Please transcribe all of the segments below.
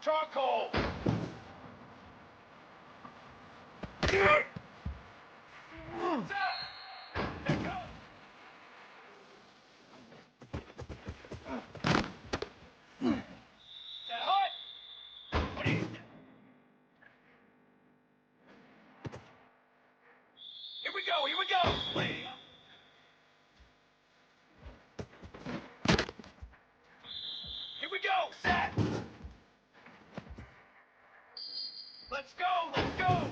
Charcoal! Here we go! Here we go! Set! Let's go! Let's go!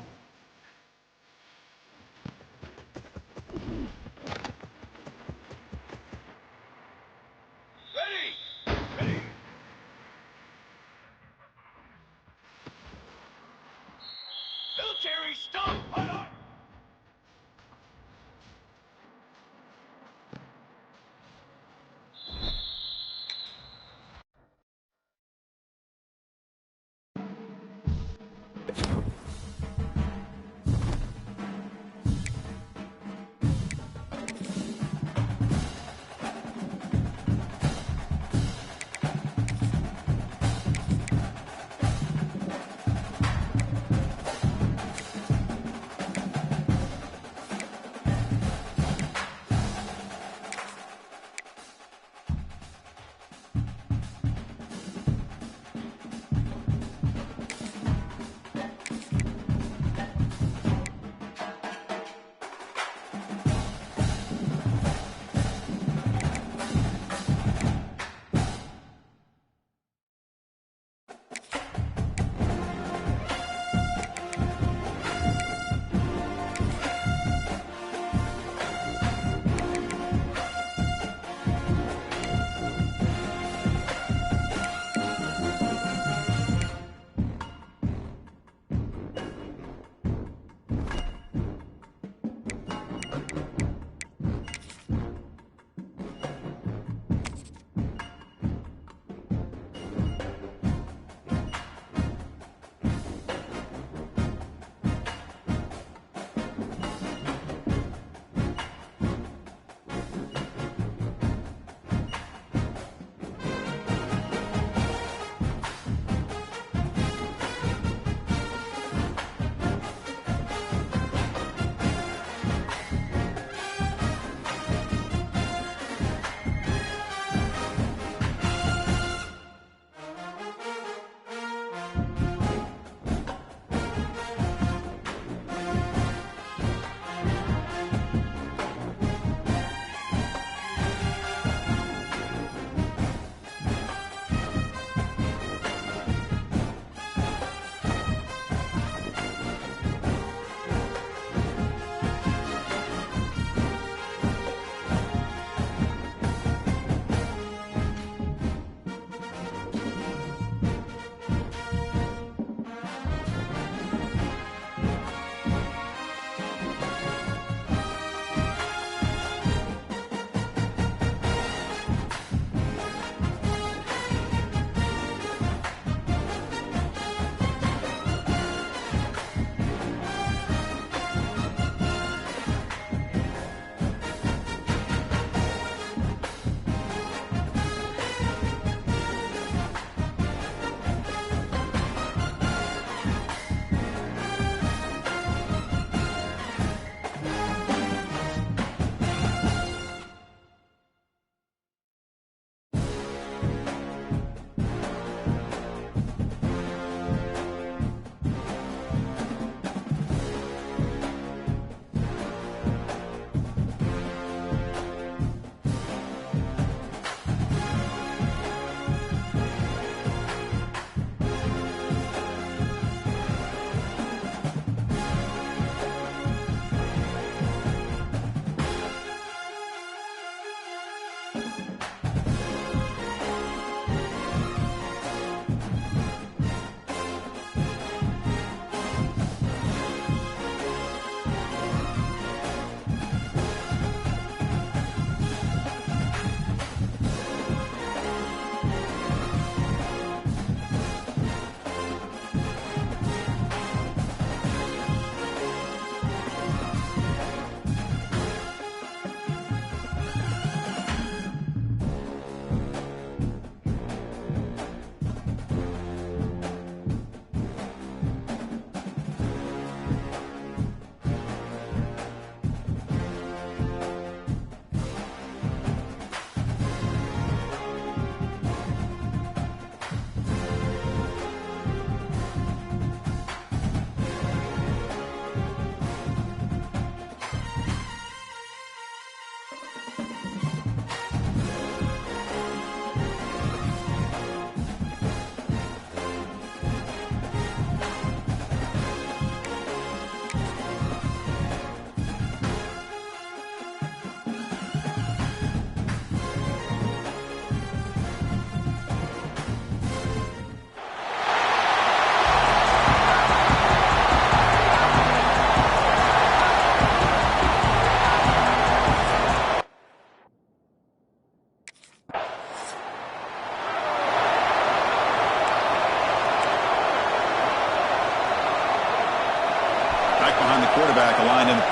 Ready! Ready! Military stop! Hold on!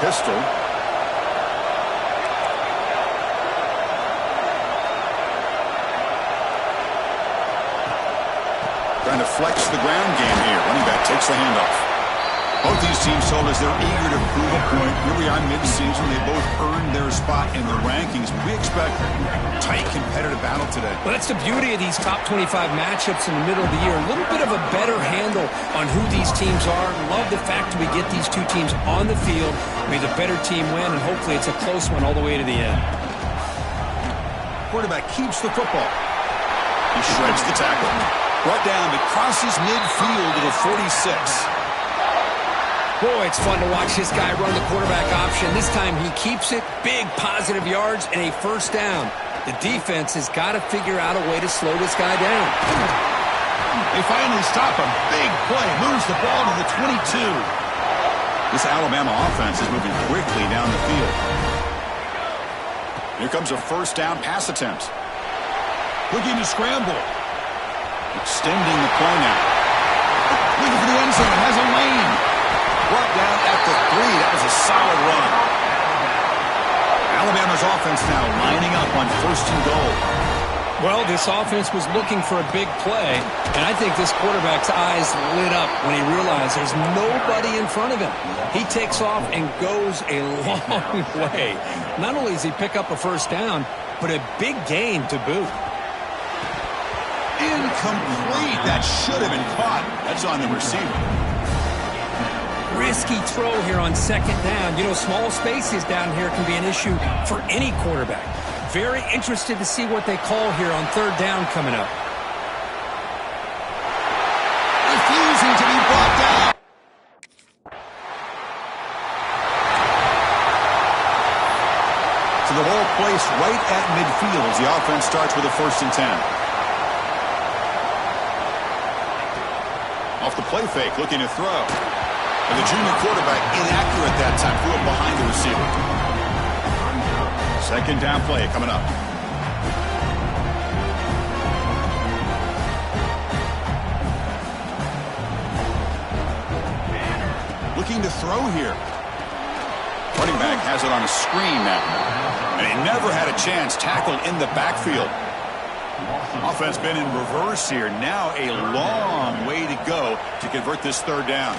pistol. Trying to flex the ground game here. Running back takes the handoff. Both these teams told us they're eager to prove a point. Here we are mid-season. They both earned their spot in the rankings. We expect tight, competitive battle today. Well, that's the beauty of these top 25 matchups in the middle of the year. A little bit of a better handle on who these teams are. Love the fact that we get these two teams on the field. May the better team win, and hopefully it's a close one all the way to the end. Quarterback keeps the football. He shreds the tackle. Brought down, but crosses midfield to the 46. Boy, it's fun to watch this guy run the quarterback option. This time he keeps it, big positive yards, and a first down. The defense has got to figure out a way to slow this guy down. They finally stop him. Big play. Moves the ball to the 22. This Alabama offense is moving quickly down the field. Here comes a first down pass attempt. Looking to scramble. Extending the play now. Looking for the end zone. Has a lane. Brought down at the 3. That was a solid run. Alabama's offense now lining up on first and goal. Well, this offense was looking for a big play, and I think this quarterback's eyes lit up when he realized there's nobody in front of him. He takes off and goes a long way. Not only does he pick up a first down, but a big gain to boot. Incomplete. That should have been caught. That's on the receiver. Risky throw here on second down. You know, small spaces down here can be an issue for any quarterback. Very interested to see what they call here on third down coming up. Refusing to be brought down. So the ball placed right at midfield as the offense starts with a 1st and 10. Off the play fake, looking to throw. And the junior quarterback inaccurate that time. Threw it behind the receiver. Second down play coming up. Looking to throw here. Running back has it on a screen now. And he never had a chance. Tackled in the backfield. Offense been in reverse here. Now a long way to go to convert this third down.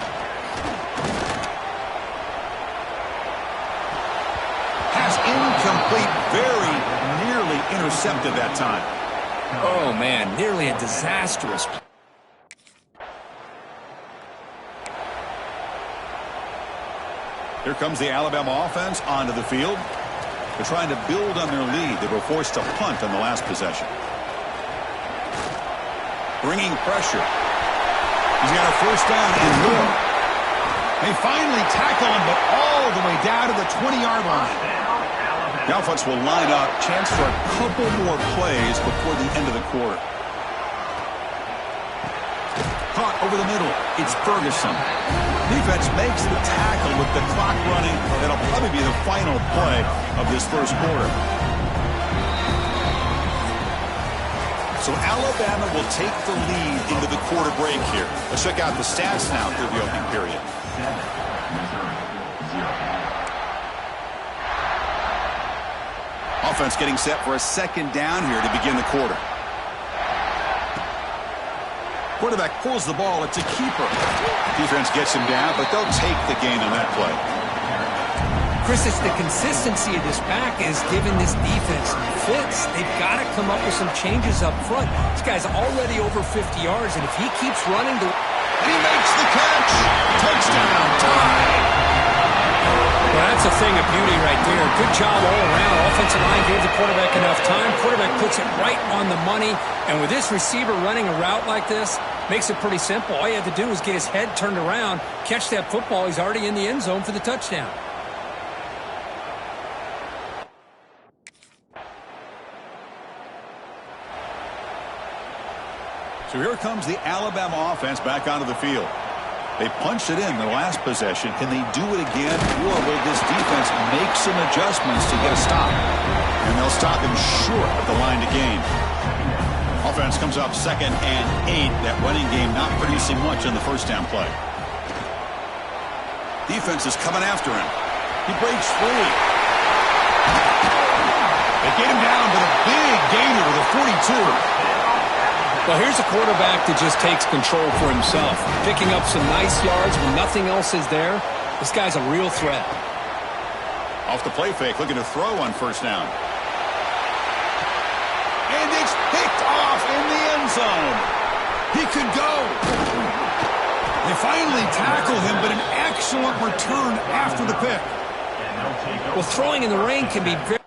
Pass incomplete. Very nearly intercepted that time. Oh, man, nearly a disastrous. Here comes the Alabama offense onto the field. They're trying to build on their lead. They were forced to punt on the last possession. Bringing pressure. He's got a first down and more. They finally tackle him, but all the way down to the 20-yard line. The offense will line up. Chance for a couple more plays before the end of the quarter. Caught over the middle. It's Ferguson. Defense makes the tackle with the clock running. That'll probably be the final play of this first quarter. So Alabama will take the lead into the quarter break here. Let's check out the stats now through the opening period. Offense getting set for a second down here to begin the quarter. Quarterback pulls the ball. It's a keeper. Defense gets him down, but they'll take the gain on that play. Chris, it's the consistency of this pack is giving this defense fits. They've got to come up with some changes up front. This guy's already over 50 yards, and if he keeps running the... And he makes the catch. Touchdown. Tie. Well, that's a thing of beauty right there. Good job all around. Offensive line gave the quarterback enough time. Quarterback puts it right on the money. And with this receiver running a route like this, makes it pretty simple. All you have to do is get his head turned around, catch that football. He's already in the end zone for the touchdown. So here comes the Alabama offense back onto the field. They punched it in the last possession. Can they do it again, or will this defense make some adjustments to get a stop? And they'll stop him short of the line to gain. Offense comes up 2nd and 8. That running game not producing much on the first down play. Defense is coming after him. He breaks free. They get him down, but a big gainer with a 42. Well, here's a quarterback that just takes control for himself, picking up some nice yards when nothing else is there. This guy's a real threat. Off the play fake, looking to throw on first down. And it's picked off in the end zone. He could go. They finally tackle him, but an excellent return after the pick. Well, throwing in the rain can be very...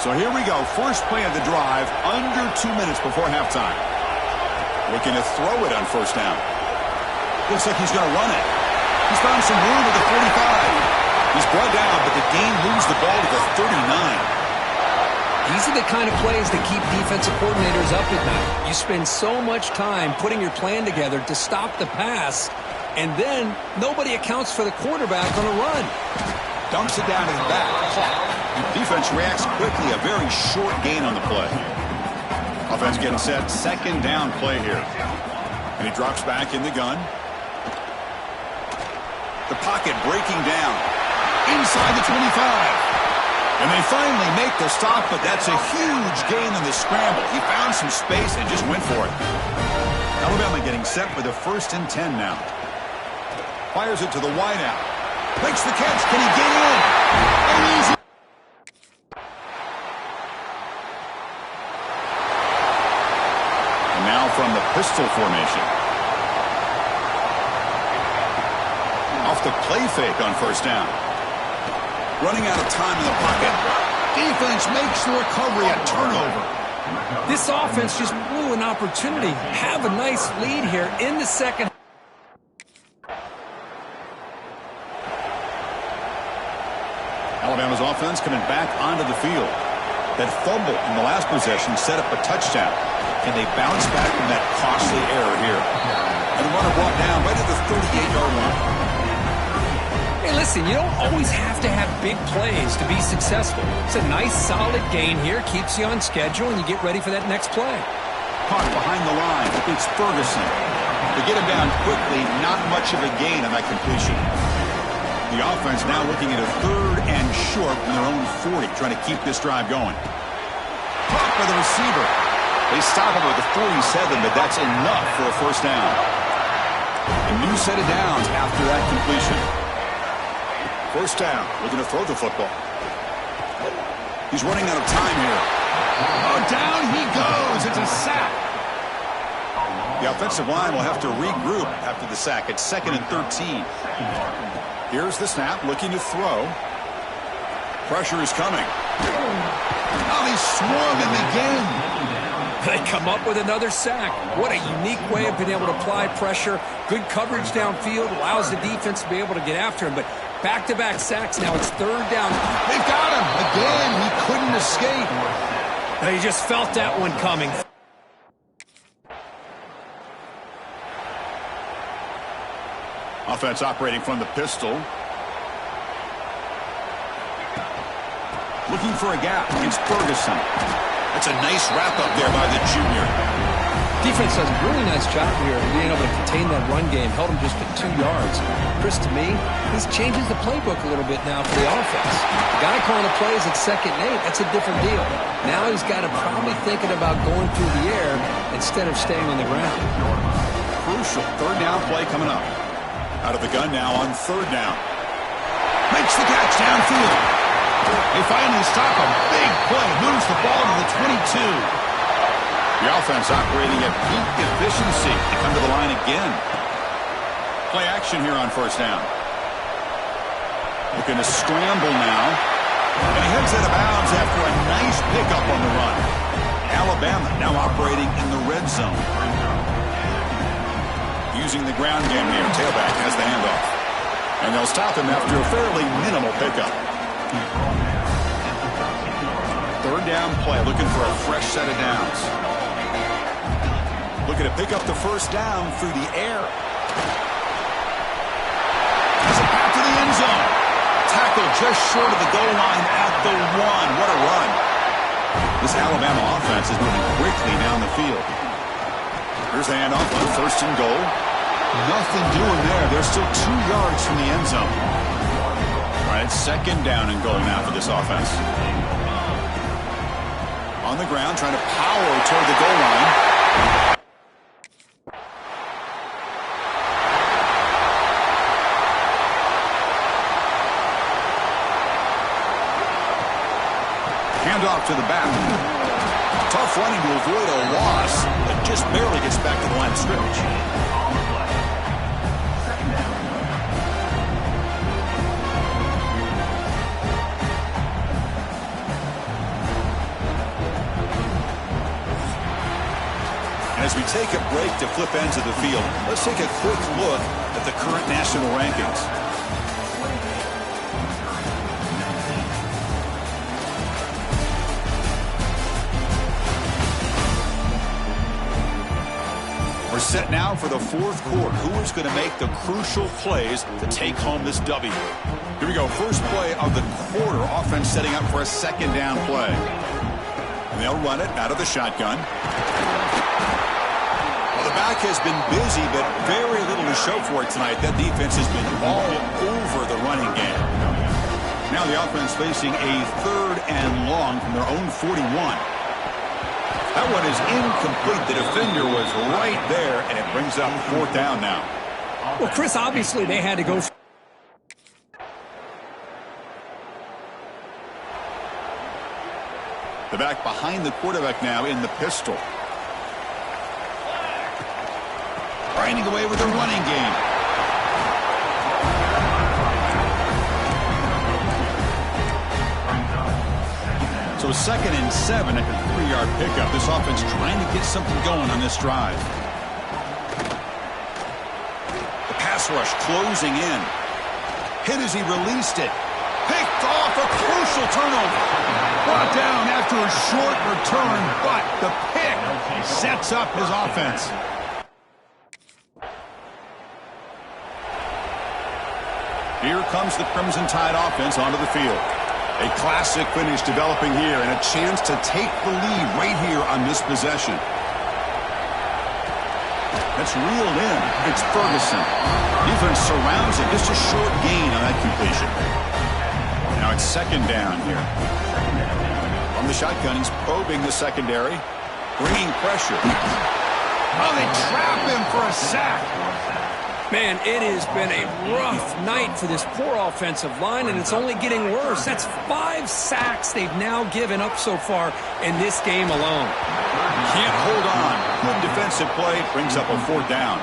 So here we go, first play of the drive, under 2 minutes before halftime. Looking to throw it on first down. Looks like he's going to run it. He's found some room at the 45. He's brought down, but the game moves the ball to the 39. These are the kind of plays that keep defensive coordinators up at night. You spend so much time putting your plan together to stop the pass, and then nobody accounts for the quarterback on a run. Dumps it down to the back. Defense reacts quickly. A very short gain on the play. Offense getting set. Second down play here. And he drops back in the gun. The pocket breaking down. Inside the 25. And they finally make the stop, but that's a huge gain in the scramble. He found some space and just went for it. Alabama getting set for the 1st and 10 now. Fires it to the wideout. Makes the catch. Can he get in? And he's... And now from the pistol formation. Off the play fake on first down. Running out of time in the pocket. Defense makes the recovery a turnover. This offense just blew an opportunity. Have a nice lead here in the second. Alabama's offense coming back onto the field. That fumble in the last possession set up a touchdown. Can they bounce back from that costly error here? And the runner brought down right at the 38-yard line. Hey, listen, you don't always have to have big plays to be successful. It's a nice, solid gain here. Keeps you on schedule, and you get ready for that next play. Caught behind the line. It's Ferguson. They get him down quickly. Not much of a gain on that completion. The offense now looking at a 3rd and short from their own 40, trying to keep this drive going. Caught by the receiver. They stop him with the 47, but that's enough for a first down. A new set of downs after that completion. First down, looking to throw the football. He's running out of time here. Oh, down he goes. It's a sack. The offensive line will have to regroup after the sack. It's 2nd and 13. Here's the snap, looking to throw. Pressure is coming. Oh, he swung him again. They come up with another sack. What a unique way of being able to apply pressure. Good coverage downfield, allows the defense to be able to get after him. But back-to-back sacks, now it's 3rd down. They've got him. Again, he couldn't escape. They just felt that one coming. Offense operating from the pistol. Looking for a gap against Ferguson. That's a nice wrap-up there by the junior. Defense does a really nice job here of being able to contain that run game. Held him just at 2 yards. Chris, to me, this changes the playbook a little bit now for the offense. The guy calling the plays at 2nd and 8, that's a different deal. Now he's got to probably thinking about going through the air instead of staying on the ground. Crucial 3rd down play coming up. Out of the gun now on 3rd down. Makes the catch downfield. They finally stop him. Big play. Moves the ball to the 22. The offense operating at peak efficiency. They come to the line again. Play action here on first down. Looking to scramble now. And he heads out of bounds after a nice pickup on the run. Alabama now operating in the red zone. Using the ground game here. Tailback has the handoff. And they'll stop him after a fairly minimal pickup. 3rd down play. Looking for a fresh set of downs. Looking to pick up the first down through the air. Has it back to the end zone. Tackle just short of the goal line at the 1. What a run. This Alabama offense is moving quickly down the field. Here's the handoff on 1st and goal. Nothing doing there. They're still 2 yards from the end zone. All right, second down and goal now for this offense. On the ground, trying to power toward the goal line. Handoff to the back. Tough running to avoid a loss, but just barely gets back to the line of scrimmage. As we take a break to flip ends of the field, let's take a quick look at the current national rankings. We're set now for the fourth quarter. Who is going to make the crucial plays to take home this W? Here we go. First play of the quarter. Offense setting up for a second down play. And they'll run it out of the shotgun. The back has been busy, but very little to show for it tonight. That defense has been all over the running game. Now the offense facing a third and long from their own 41. That one is incomplete. The defender was right there, and it brings up fourth down now. Well, Chris, obviously they had to go. The back behind the quarterback now in the pistol. Grinding away with the running game. So 2nd and 7 at the 3-yard pickup. This offense trying to get something going on this drive. The pass rush closing in. Hit as he released it. Picked off, a crucial turnover. Brought down after a short return, but the pick sets up his offense. Here comes the Crimson Tide offense onto the field. A classic finish developing here and a chance to take the lead right here on this possession. That's reeled in. It's Ferguson. Defense surrounds it. Just a short gain on that completion. Now it's second down here. On the shotgun, he's probing the secondary, bringing pressure. Oh, they trap him for a sack. Man, it has been a rough night for this poor offensive line, and it's only getting worse. That's 5 sacks they've now given up so far in this game alone. Can't hold on. Good defensive play brings up a fourth down.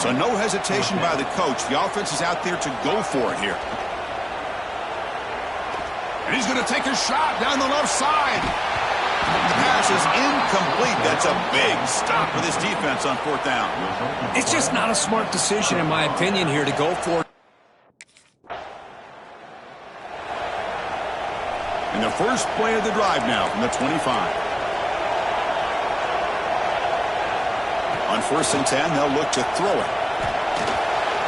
So no hesitation by the coach. The offense is out there to go for it here. And he's going to take a shot down the left side. The pass is incomplete. That's a big stop for this defense on fourth down. It's just not a smart decision, in my opinion, here to go for it. And the first play of the drive now from the 25. On 1st and 10, they'll look to throw it.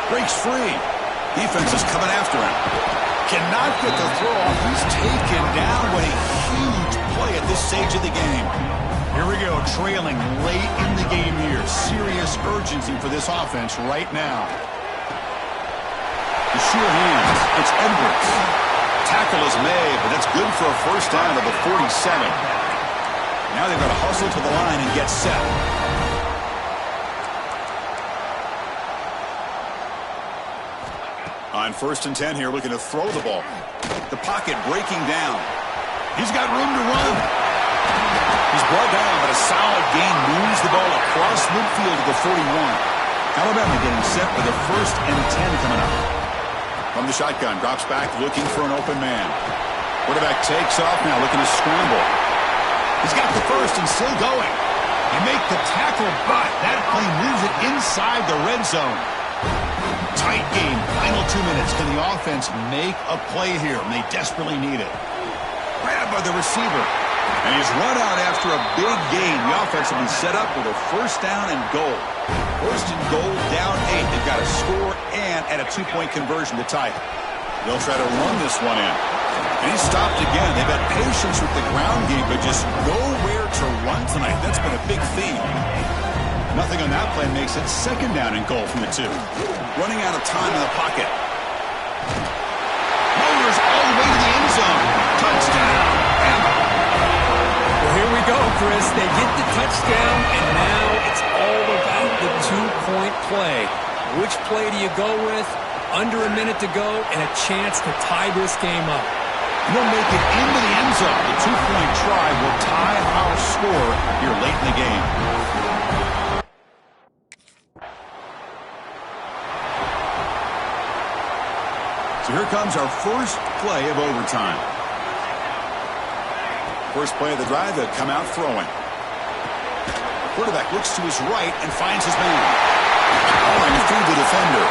Breaks free. Defense is coming after him. Cannot get the throw off. He's taken down. What a huge play at this stage of the game. Here we go, trailing late in the game here. Serious urgency for this offense right now. The sure hands. It's Edwards. Tackle is made, but that's good for a first down to the 47. Now they've got to hustle to the line and get set. On 1st and 10 here, looking to throw the ball. The pocket breaking down. He's got room to run. He's brought down, but a solid gain moves the ball across midfield to the 41. Alabama getting set for the 1st and 10 coming up. From the shotgun, drops back, looking for an open man. Quarterback takes off now, looking to scramble. He's got the first and still going. They make the tackle, but that play moves it inside the red zone. Tight game, final 2 minutes. Can the offense make a play here? And they desperately need it. Grabbed by the receiver. And he's run out after a big gain. The offense will be set up with a first down and goal. First and goal, down 8. They've got to score and add a 2-point conversion to tie it. They'll try to run this one in. And he's stopped again. They've had patience with the ground game, but just nowhere to run tonight. That's been a big theme. Nothing on that play makes it second down and goal from the 2. Running out of time in the pocket. Motors all the way to the end zone. Touchdown, Bama. Well, here we go, Chris. They get the touchdown, and now it's all about the 2-point play. Which play do you go with? Under a minute to go and a chance to tie this game up. He'll make it into the end zone. The 2-point try will tie our score here late in the game. So here comes our first play of overtime. First play of the drive, they'll come out throwing. Quarterback looks to his right and finds his man. Powering through the defender.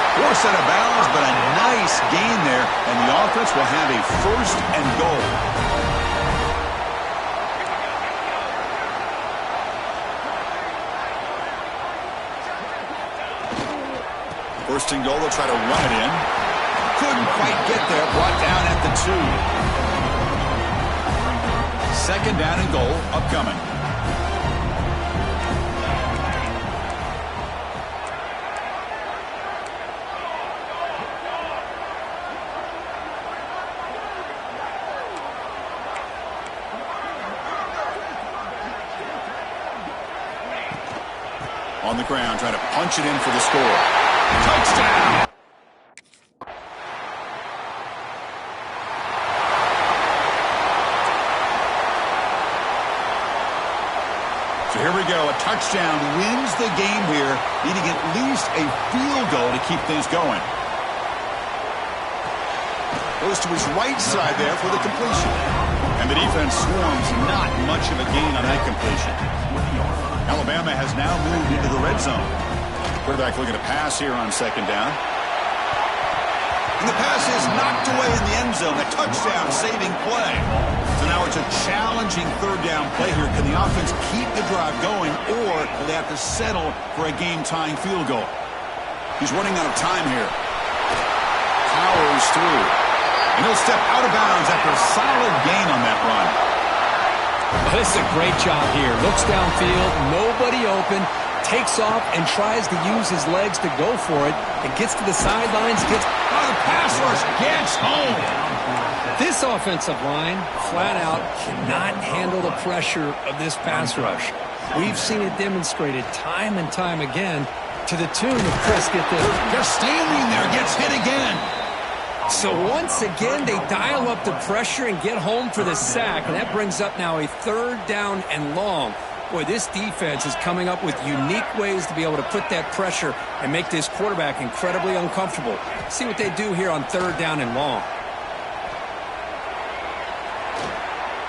Forced out of bounds, but a nice gain there, and the offense will have a first and goal. First and goal, they'll try to run it in. Couldn't quite get there, brought down at the 2. Second down and goal, upcoming. On the ground, trying to punch it in for the score. Touchdown! So here we go. A touchdown wins the game here, needing at least a field goal to keep things going. Goes to his right side there for the completion. And the defense swarms, not much of a gain on that completion. Alabama has now moved into the red zone. Quarterback looking to pass here on second down. And the pass is knocked away in the end zone. A touchdown-saving play. So now it's a challenging third down play here. Can the offense keep the drive going, or will they have to settle for a game-tying field goal? He's running out of time here. Powers through. And he'll step out of bounds after a solid gain on that run. Well, this is a great job here. Looks downfield, nobody open, takes off and tries to use his legs to go for it. It gets to the sidelines, gets... Oh, the pass rush gets home. This offensive line, flat out, cannot handle the pressure of this pass rush. We've seen it demonstrated time and time again to the tune of, Chris, get this. Just standing there, gets hit again. So once again, they dial up the pressure and get home for the sack, and that brings up now a third down and long. Boy, this defense is coming up with unique ways to be able to put that pressure and make this quarterback incredibly uncomfortable. See what they do here on third down and long.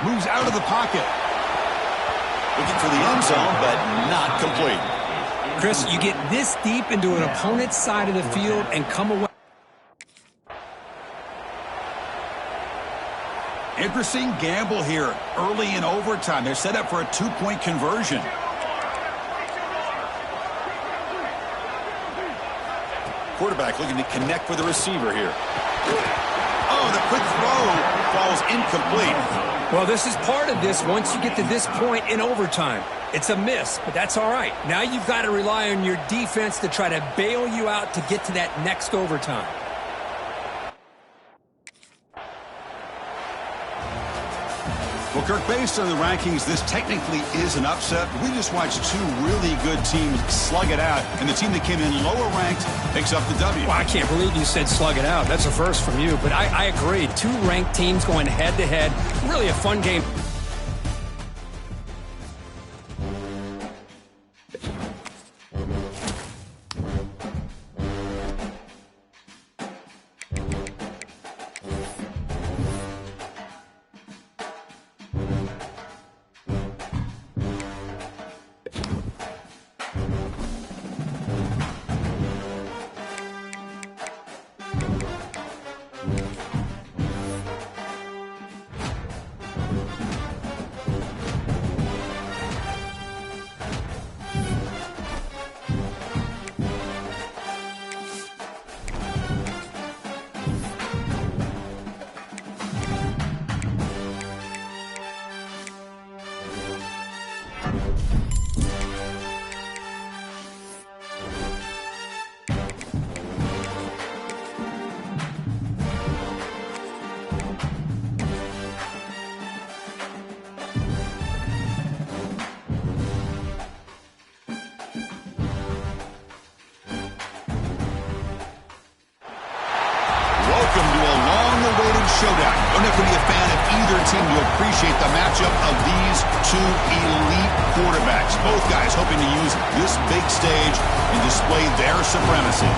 Moves out of the pocket. Looking for the end zone, but not complete. Chris, you get this deep into an opponent's side of the field and come away. Interesting gamble here early in overtime. They're set up for a 2-point conversion. Quarterback looking to connect with the receiver here. Oh, the quick throw falls incomplete. Well, this is part of this once you get to this point in overtime. It's a miss, but that's all right. Now you've got to rely on your defense to try to bail you out to get to that next overtime. Well, Kirk, based on the rankings, this technically is an upset. We just watched two really good teams slug it out, and the team that came in lower ranked picks up the W. Well, I can't believe you said slug it out. That's a first from you, but I agree. Two ranked teams going head-to-head. Really a fun game. your team to appreciate the matchup of these two elite quarterbacks. Both guys hoping to use this big stage and display their supremacy.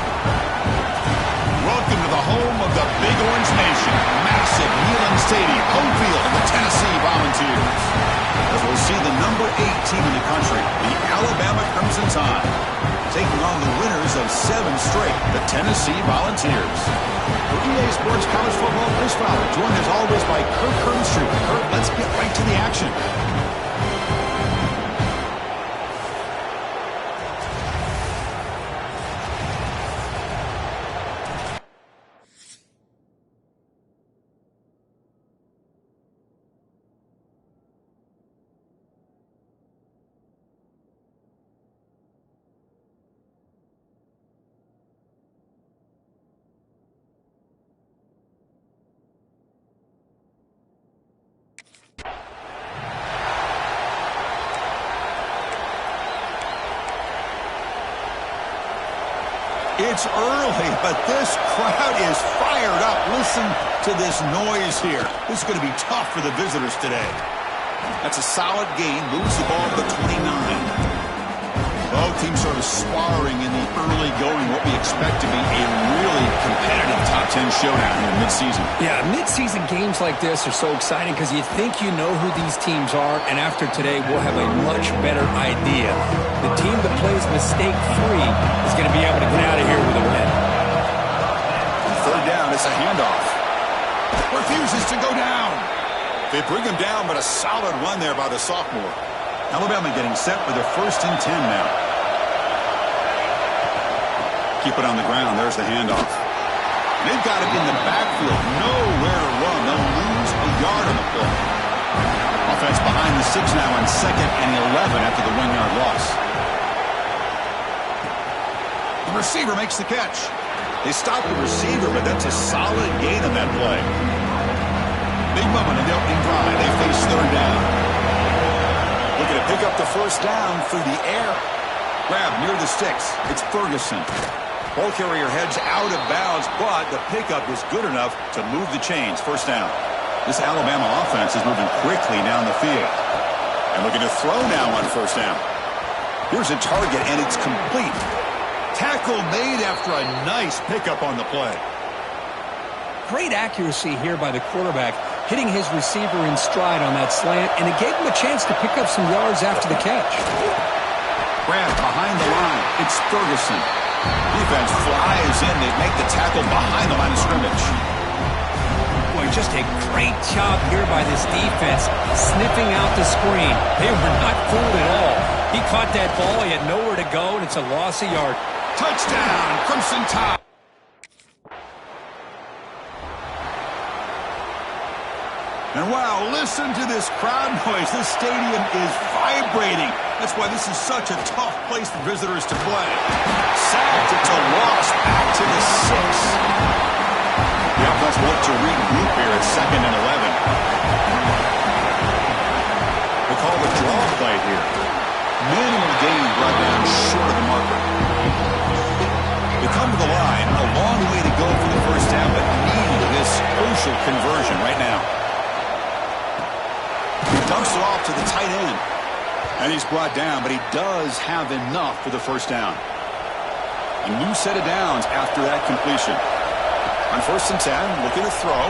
Welcome to the home of the Big Orange Nation. Massive Neyland Stadium, home field of the Tennessee Volunteers. As we'll see the number 8 team in the country, the Alabama Crimson Tide, taking on the winners of 7 straight, the Tennessee Volunteers. For EA Sports College Football, Chris Fowler, joined as always by Kirk Herbstreit. Kirk, let's get right to the action. It's early, but this crowd is fired up. Listen to this noise here. This is going to be tough for the visitors today. That's a solid gain. Moves the ball to the 29. Both teams sort of sparring in the early going, what we expect to be a really competitive top 10 showdown in mid-season. Yeah, mid-season games like this are so exciting because you think you know who these teams are, and after today, we'll have a much better idea. The team that plays mistake-free is going to be able to get out of here with a win. Third down, it's a handoff. Refuses to go down. They bring him down, but a solid run there by the sophomore. Alabama getting set for their 1st and 10 now. Keep it on the ground. There's the handoff. They've got it in the backfield. Nowhere to run. They'll lose a yard on the play. Offense behind the 6 now on 2nd and 11 after the 1-yard loss. The receiver makes the catch. They stop the receiver, but that's a solid gain on that play. Big moment in the opening drive. They face 3rd down. Looking to pick up the 1st down through the air. Grab near the sticks. It's Ferguson. Ball carrier heads out of bounds, but the pickup is good enough to move the chains. 1st down. This Alabama offense is moving quickly down the field. And looking to throw now on 1st down. Here's a target, and it's complete. Tackle made after a nice pickup on the play. Great accuracy here by the quarterback, hitting his receiver in stride on that slant, and it gave him a chance to pick up some yards after the catch. Grab behind the line. It's Ferguson. Defense flies in. They make the tackle behind the line of scrimmage. Boy, just a great job here by this defense, sniffing out the screen. They were not fooled at all. He caught that ball. He had nowhere to go, and it's a loss of yard. Touchdown, Crimson Tide. And wow, listen to this crowd noise. This stadium is vibrating. That's why this is such a tough place for visitors to play. Sacked, it's a loss, back to the 6. The offense will look to regroup here at 2nd and 11. They call the draw play here. Minimum gain brought down short of the marker. They come to the line, a long way to go for the 1st down, but need this crucial conversion right now. He dumps it off to the tight end. And he's brought down, but he does have enough for the 1st down. A new set of downs after that completion. On 1st and 10, looking to throw.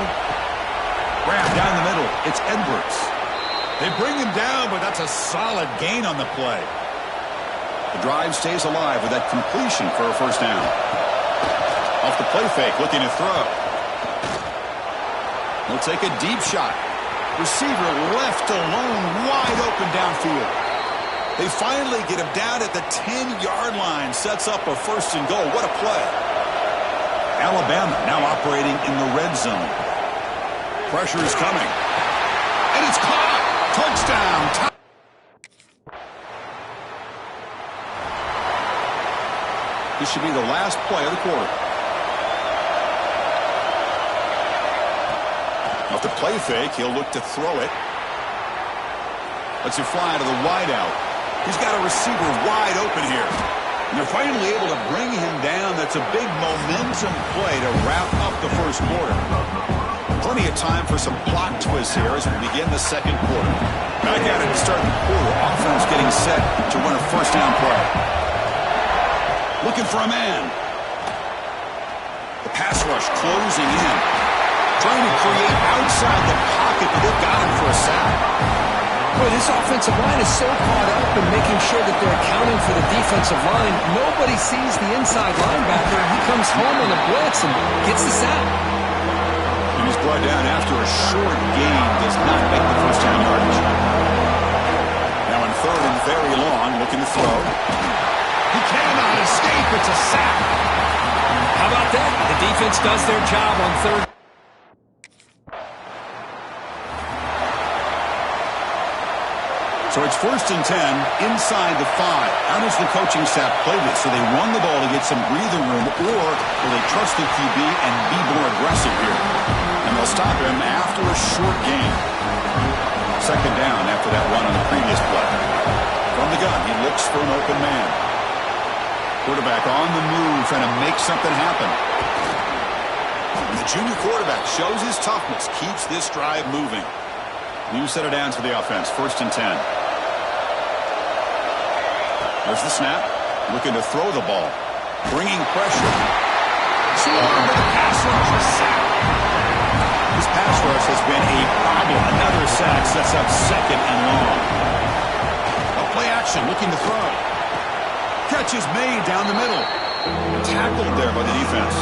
Grab down the middle. It's Edwards. They bring him down, but that's a solid gain on the play. The drive stays alive with that completion for a 1st down. Off the play fake, looking to throw. He'll take a deep shot. Receiver left alone, wide open downfield. They finally get him down at the 10-yard line. Sets up a 1st and goal. What a play. Alabama now operating in the red zone. Pressure is coming. And it's caught. Touchdown. This should be the last play of the quarter. Off the play fake, he'll look to throw it. Lets it fly to the wideout. He's got a receiver wide open here. And they're finally able to bring him down. That's a big momentum play to wrap up the 1st quarter. Plenty of time for some plot twists here as we begin the second quarter. Back at it to start the quarter. Offense getting set to run a first down play. Looking for a man. The pass rush closing in. Trying to create outside the pocket, but they've got him for a sack. Boy, this offensive line is so caught up in making sure that they're accounting for the defensive line. Nobody sees the inside linebacker. He comes home on the blitz and gets the sack. And he's brought down after a short gain. Does not make the first down yardage. Now in third and very long, looking to throw. He cannot escape. It's a sack. How about that? The defense does their job on third. So it's 1st and 10 inside the 5. How does the coaching staff play this? Do they run the ball to get some breathing room, or will they trust the QB and be more aggressive here? And they'll stop him after a short gain. Second down after that run on the previous play. From the gun, he looks for an open man. Quarterback on the move, trying to make something happen. And the junior quarterback shows his toughness, keeps this drive moving. You set it down to the offense, 1st and 10. There's the snap. Looking to throw the ball. Bringing pressure. See over the pass rush. A sack. This pass rush has been a problem. Another sack sets up 2nd and long. A play action. Looking to throw. Catch is made down the middle. Tackled there by the defense.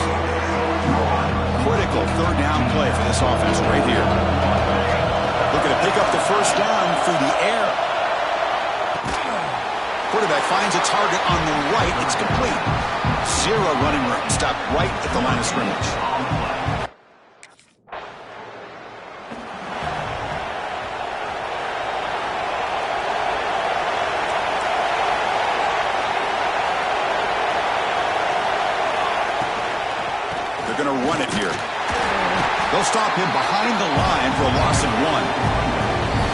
Critical 3rd down play for this offense right here. Looking to pick up the first down through the air. Quarterback finds a target on the right. It's complete. 0 running room. Stopped right at the line of scrimmage. They're going to run it here. They'll stop him behind the line for a loss of 1.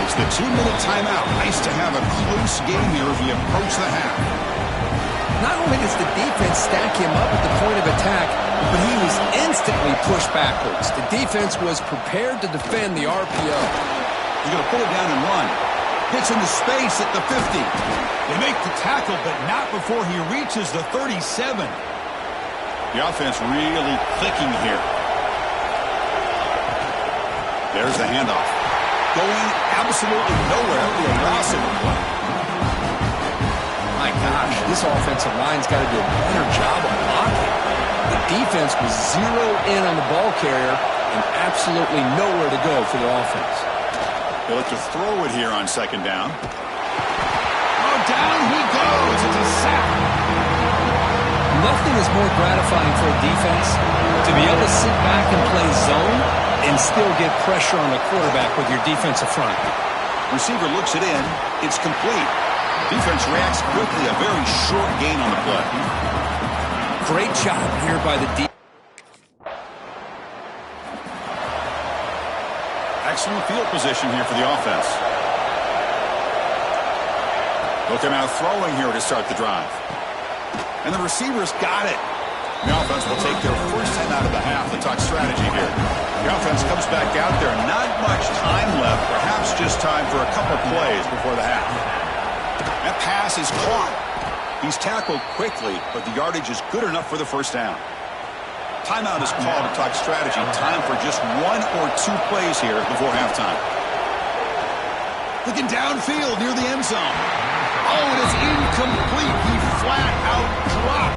It's the 2-minute timeout. Nice to have a close game here as we approach the half. Not only does the defense stack him up at the point of attack, but he was instantly pushed backwards. The defense was prepared to defend the RPO. He's going to pull it down and run. Gets into space at the 50. They make the tackle, but not before he reaches the 37. The offense really clicking here. There's the handoff. Going absolutely nowhere. That'll be a loss of a play. My gosh, this offensive line's got to do a better job of blocking. The defense was 0 in on the ball carrier and absolutely nowhere to go for the offense. They look to throw it here on 2nd down. Oh, down he goes. It's a sack. Nothing is more gratifying for a defense to be able to sit back and play zone and still get pressure on the quarterback with your defensive front. Receiver looks it in. It's complete. Defense reacts quickly. A very short gain on the play. Great job here by the defense. Excellent field position here for the offense. Looking out throwing here to start the drive. And the receivers got it. The offense will take their first 10 out of the half. The talk strategy here. The offense comes back out there. Not much time left. Perhaps just time for a couple plays before the half. That pass is caught. He's tackled quickly, but the yardage is good enough for the first down. Timeout is called to talk strategy. Time for just 1 or 2 plays here before halftime. Looking downfield near the end zone. Oh, it is incomplete. He flat out dropped.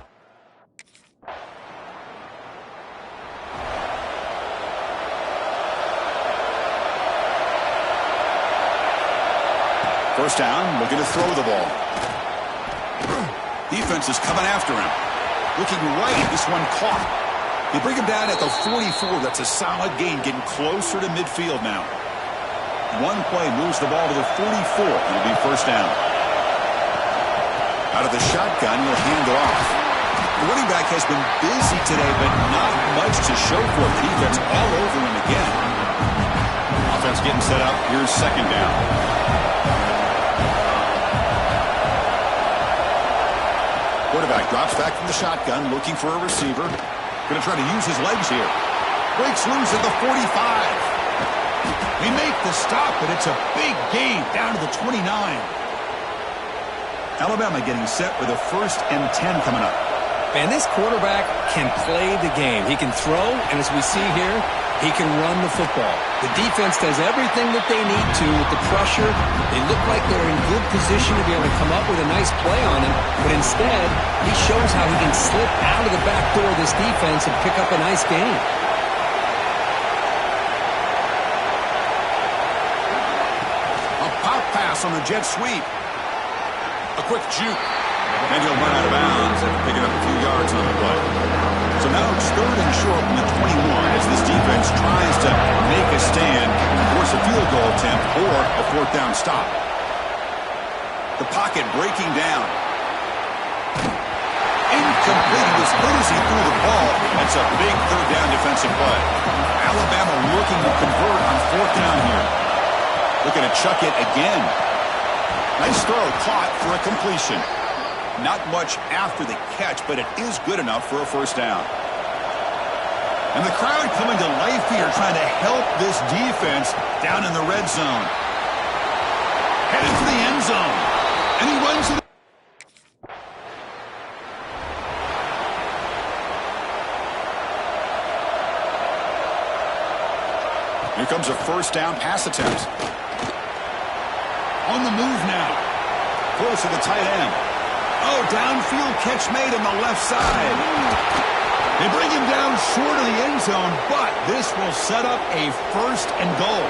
First down, looking to throw the ball. Defense is coming after him. Looking right, this one caught. They bring him down at the 44. That's a solid gain, getting closer to midfield now. One play moves the ball to the 44. It'll be first down. Out of the shotgun, he'll hand it off. The running back has been busy today, but not much to show for it. The defense all over him again. Offense getting set up. Here's second down. Quarterback drops back from the shotgun, looking for a receiver. Going to try to use his legs here. Breaks loose at the 45. They make the stop, but it's a big gain down to the 29. Alabama getting set with a 1st and 10 coming up. And this quarterback can play the game. He can throw, and as we see here, he can run the football. The defense does everything that they need to with the pressure. They look like they're in good position to be able to come up with a nice play on him, but instead, he shows how he can slip out of the back door of this defense and pick up a nice gain. Pass on the jet sweep. A quick juke. And he'll run out of bounds after picking up a few yards on the play. So now it's 3rd and short from the 21 as this defense tries to make a stand, force a field goal attempt, or a 4th down stop. The pocket breaking down. Incomplete. He was hurt as he threw the ball. That's a big 3rd down defensive play. Alabama looking to convert on 4th down here. Looking to chuck it again. Nice throw, caught for a completion. Not much after the catch, but it is good enough for a 1st down. And the crowd coming to life here, trying to help this defense down in the red zone. Headed for the end zone. And he runs it. Here comes a 1st down pass attempt. On the move now. Close to the tight end. Oh, downfield catch made on the left side. They bring him down short of the end zone, but this will set up a 1st and goal.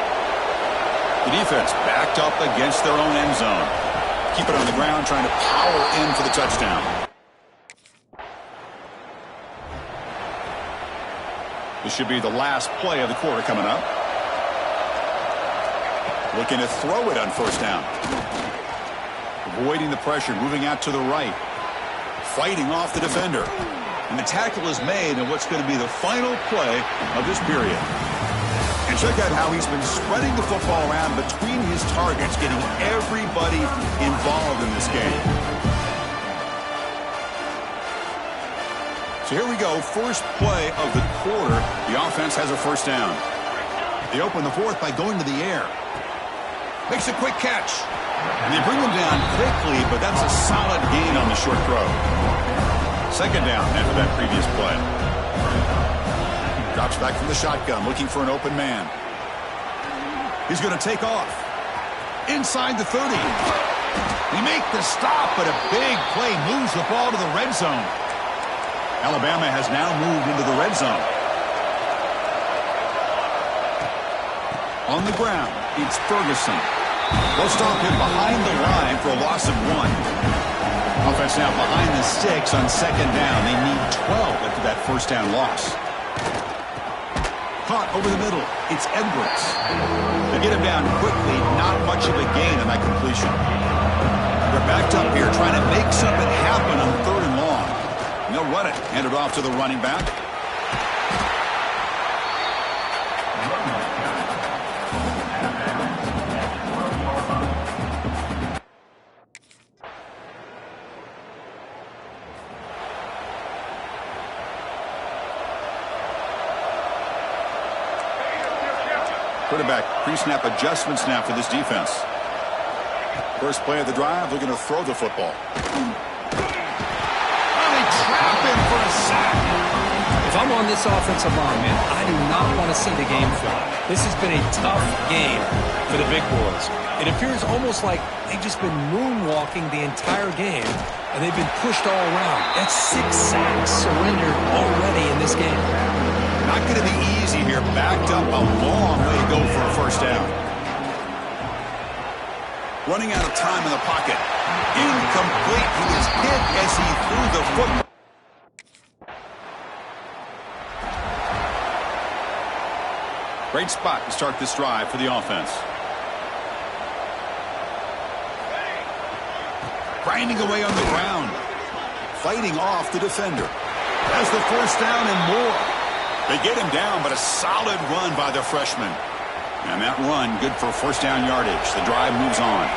The defense backed up against their own end zone. Keep it on the ground, trying to power in for the touchdown. This should be the last play of the quarter coming up. Looking to throw it on 1st down. Avoiding the pressure, moving out to the right. Fighting off the defender. And the tackle is made in what's going to be the final play of this period. And check out how he's been spreading the football around between his targets, getting everybody involved in this game. So here we go, first play of the quarter. The offense has a 1st down. They open the 4th by going to the air. Makes a quick catch. And they bring him down quickly, but that's a solid gain on the short throw. 2nd down after that previous play. Drops back from the shotgun, looking for an open man. He's going to take off. Inside the 30. They make the stop, but a big play moves the ball to the red zone. Alabama has now moved into the red zone. On the ground, it's Ferguson. They'll stop him behind the line for a loss of 1. Offense now behind the 6 on 2nd down. They need 12 after that 1st down loss. Caught over the middle. It's Edwards. They get him down quickly. Not much of a gain on that completion. They're backed up here trying to make something happen on 3rd and long. And they'll run it. Hand it off to the running back. Quarterback pre-snap adjustment snap for this defense. First play of the drive, looking to throw the football. Oh, they trap him for a sack. If I'm on this offensive line, man, I do not want to see the game fly. This has been a tough game for the big boys. It appears almost like they've just been moonwalking the entire game, and they've been pushed all around. That's 6 sacks surrendered already in this game. Not going to be easy here. Backed up a long way to go for a 1st down. Running out of time in the pocket. Incomplete. He was hit as he threw the football. Great spot to start this drive for the offense. Grinding away on the ground. Fighting off the defender. Has the 1st down and more. They get him down, but a solid run by the freshman. And that run, good for 1st down yardage. The drive moves on.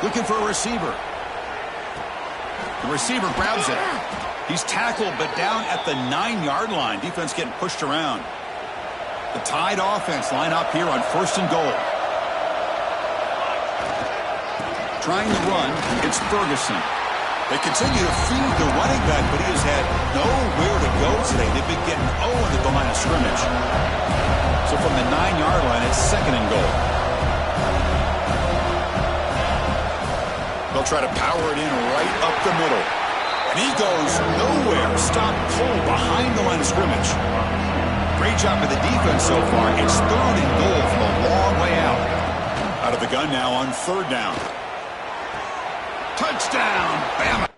Looking for a receiver. The receiver grabs it. He's tackled, but down at the 9-yard line. Defense getting pushed around. The Tide offense line up here on 1st and goal. Trying to run, it's Ferguson. They continue to feed the running back, but he has had nowhere to go today. They've been getting Owen at the line of scrimmage. So from the 9-yard line, it's 2nd and goal. They'll try to power it in right up the middle. And he goes nowhere. Stop pull behind the line of scrimmage. Great job by the defense so far. It's 3rd and goal from a long way out. Out of the gun now on 3rd down. Touchdown! Bama!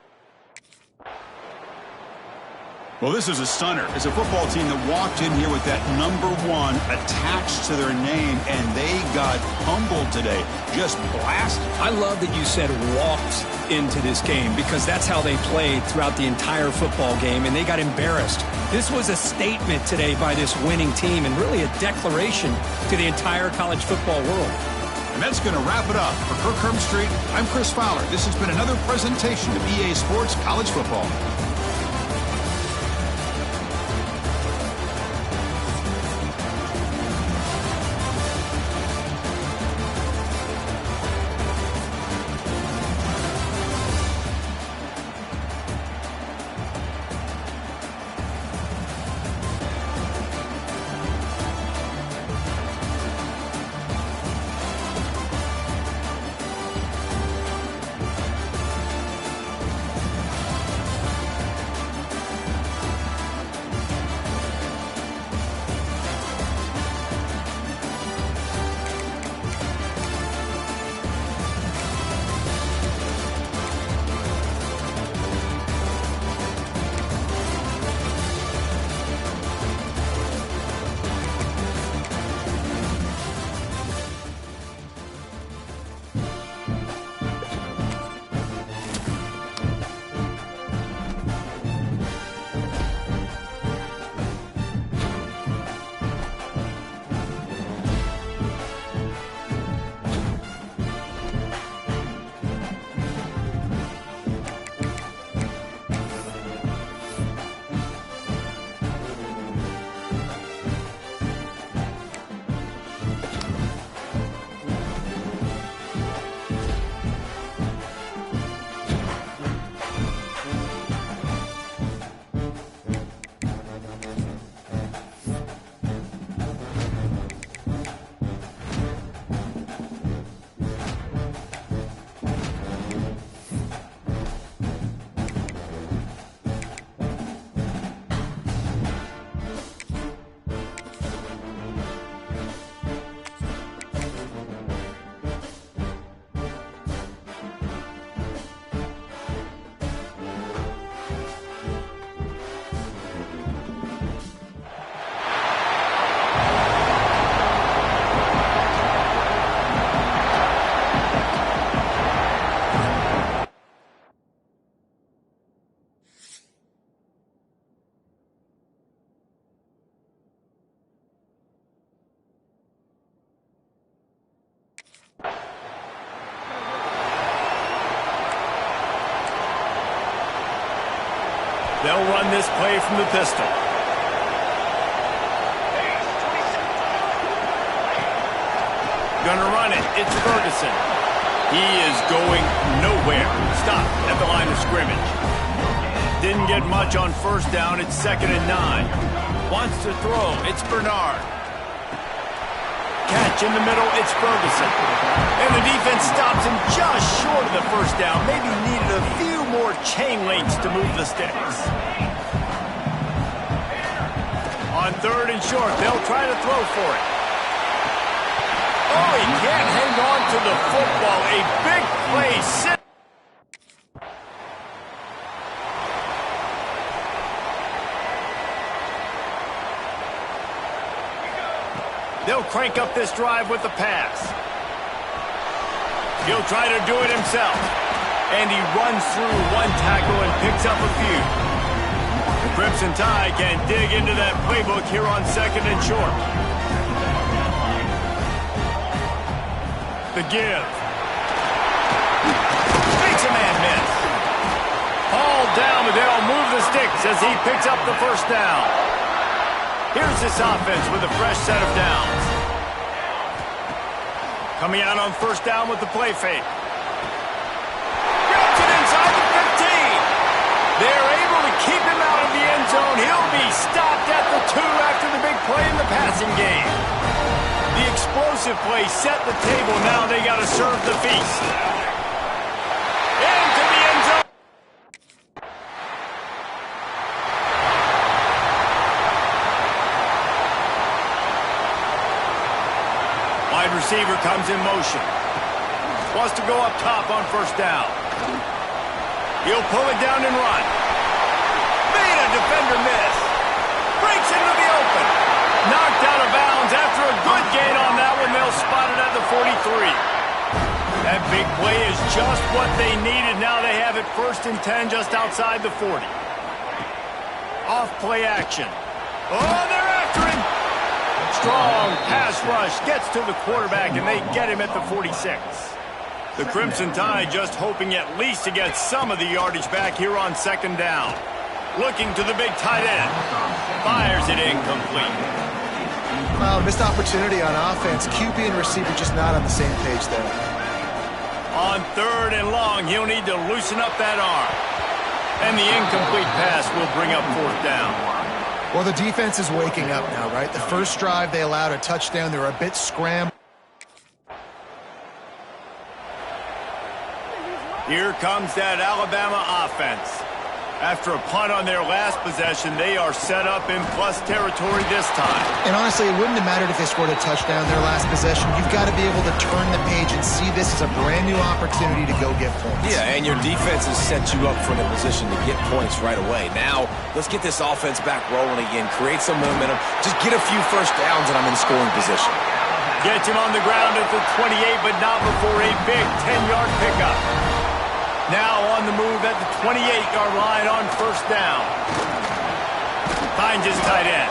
Well, this is a stunner. It's a football team that walked in here with that number 1 attached to their name, and they got humbled today. Just blasted. I love that you said walked into this game because that's how they played throughout the entire football game, and they got embarrassed. This was a statement today by this winning team and really a declaration to the entire college football world. And that's going to wrap it up. For Kirk Herbstreit, I'm Chris Fowler. This has been another presentation of EA Sports College Football. They'll run this play from the pistol. Gonna run it. It's Ferguson. He is going nowhere. Stop at the line of scrimmage. Didn't get much on 1st down. It's 2nd and 9. Wants to throw. It's Bernard. Catch in the middle. It's Ferguson. And the defense stops him just short of the 1st down. Maybe needed a few more chain links to move the sticks. On 3rd and short, they'll try to throw for it. Oh, he can't hang on to the football. A big play. They'll crank up this drive with the pass. He'll try to do it himself. And he runs through one tackle and picks up a few. The Crimson Tide can dig into that playbook here on 2nd and short. The give. Makes a man miss. ball down, but they'll move the sticks as he picks up the first down. Here's this offense with a fresh set of downs. Coming out on first down with the play fake. Gets it inside the 15. They're able to keep him out of the end zone. He'll be stopped at the 2 after the big play in the passing game. The explosive play set the table. Now they got to serve the feast. Into the end zone. Wide receiver comes in motion. Wants to go up top on first down. He'll pull it down and run. Made a defender miss. Breaks into the open. Knocked out of bounds after a good gain on that one. They'll spot it at the 43. That big play is just what they needed. Now they have it 1st and 10 just outside the 40. Off play action. Oh, they're after him. Strong pass rush gets to the quarterback, and they get him at the 46. The Crimson Tide just hoping at least to get some of the yardage back here on 2nd down. Looking to the big tight end. Fires it incomplete. Well, missed opportunity on offense. QB and receiver just not on the same page there. On 3rd and long, he'll need to loosen up that arm. And the incomplete pass will bring up 4th down. Well, the defense is waking up now, right? The first drive, they allowed a touchdown. They were a bit scrambled. Here comes that Alabama offense. After a punt on their last possession, they are set up in plus territory this time. And honestly, it wouldn't have mattered if they scored a touchdown their last possession. You've got to be able to turn the page and see this as a brand new opportunity to go get points. Yeah, and your defense has set you up for the position to get points right away. Now, let's get this offense back rolling again, create some momentum, just get a few first downs, and I'm in scoring position. Gets him on the ground at the 28, but not before a big 10-yard pickup. Now on the move at the 28-yard line on first down. Finds his tight end.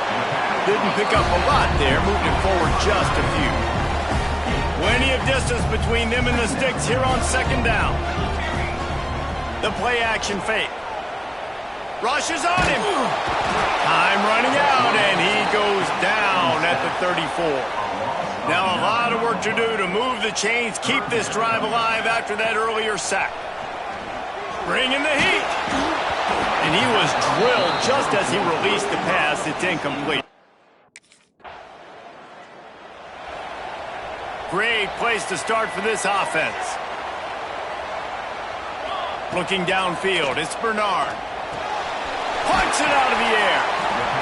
Didn't pick up a lot there, moved it forward just a few. Plenty of distance between them and the sticks here on 2nd down. The play action fake. Rushes on him. Time running out, and he goes down at the 34. Now a lot of work to do to move the chains, keep this drive alive after that earlier sack. Bringing the heat. And he was drilled just as he released the pass. It's incomplete. Great place to start for this offense. Looking downfield, it's Bernard. Punts it out of the air.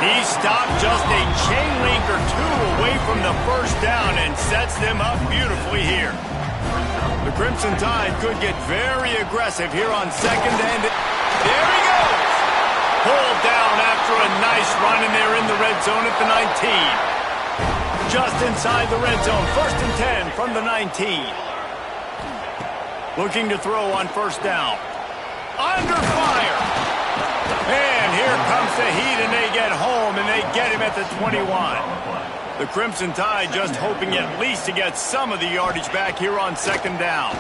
He stopped just a chain link or 2 away from the first down and sets them up beautifully here. The Crimson Tide could get very aggressive here on 2nd and... There he goes! Pulled down after a nice run, and they're in the red zone at the 19. Just inside the red zone, 1st and 10 from the 19. Looking to throw on first down. Under fire! And here comes the heat, and they get home, and they get him at the 21. The Crimson Tide just hoping at least to get some of the yardage back here on 2nd down.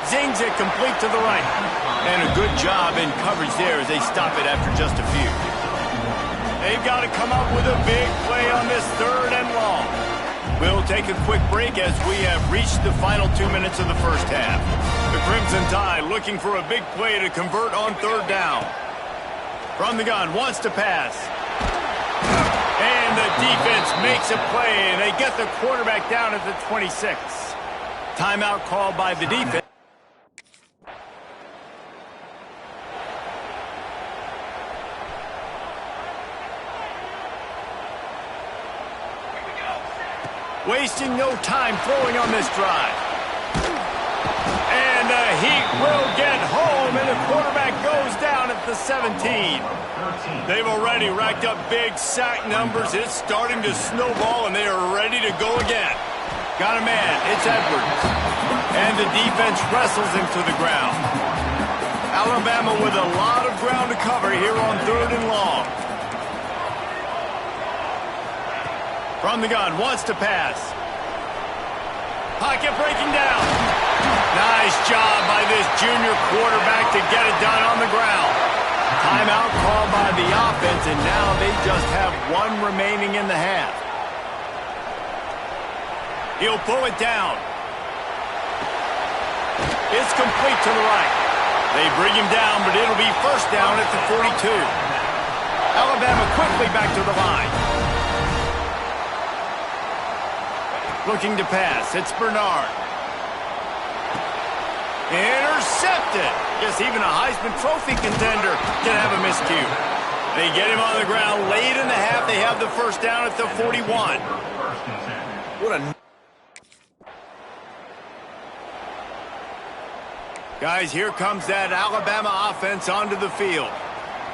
Zings it complete to the right. And a good job in coverage there as they stop it after just a few. They've got to come up with a big play on this 3rd and long. We'll take a quick break as we have reached the final 2 minutes of the first half. The Crimson Tide looking for a big play to convert on 3rd down. From the gun, wants to pass. And the defense makes a play, and they get the quarterback down at the 26. Timeout called by the defense. Wasting no time throwing on this drive. And the Heat will get home, and the quarterback goes down at the 17. They've already racked up big sack numbers. It's starting to snowball, and they are ready to go again. Got a man. It's Edwards. And the defense wrestles him to the ground. Alabama with a lot of ground to cover here on 3rd and long. From the gun, wants to pass. Pocket breaking down. Nice job by this junior quarterback to get it done on the ground. Timeout called by the offense, and now they just have one remaining in the half. He'll pull it down. It's complete to the right. They bring him down, but it'll be first down at the 42. Alabama quickly back to the line. Looking to pass. It's Bernard. Intercepted. Guess even a Heisman Trophy contender can have a miscue. They get him on the ground late in the half. They have the first down at the 41. What a... Guys, here comes that Alabama offense onto the field.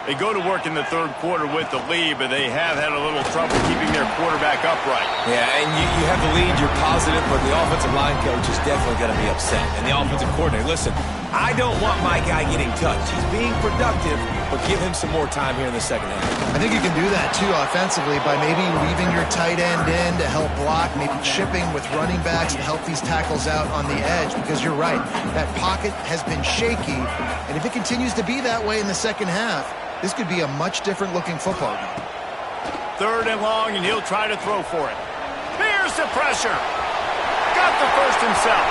They go to work in the third quarter with the lead, but they have had a little trouble keeping their quarterback upright. Yeah, and you have the lead, you're positive, but the offensive line coach is definitely going to be upset. And the offensive coordinator, listen, I don't want my guy getting touched. He's being productive, but give him some more time here in the second half. I think you can do that, too, offensively, by maybe leaving your tight end in to help block, maybe chipping with running backs to help these tackles out on the edge, because you're right, that pocket has been shaky, and if it continues to be that way in the second half, this could be a much different-looking football game. Third and long, and he'll try to throw for it. Here's the pressure. Got the first himself.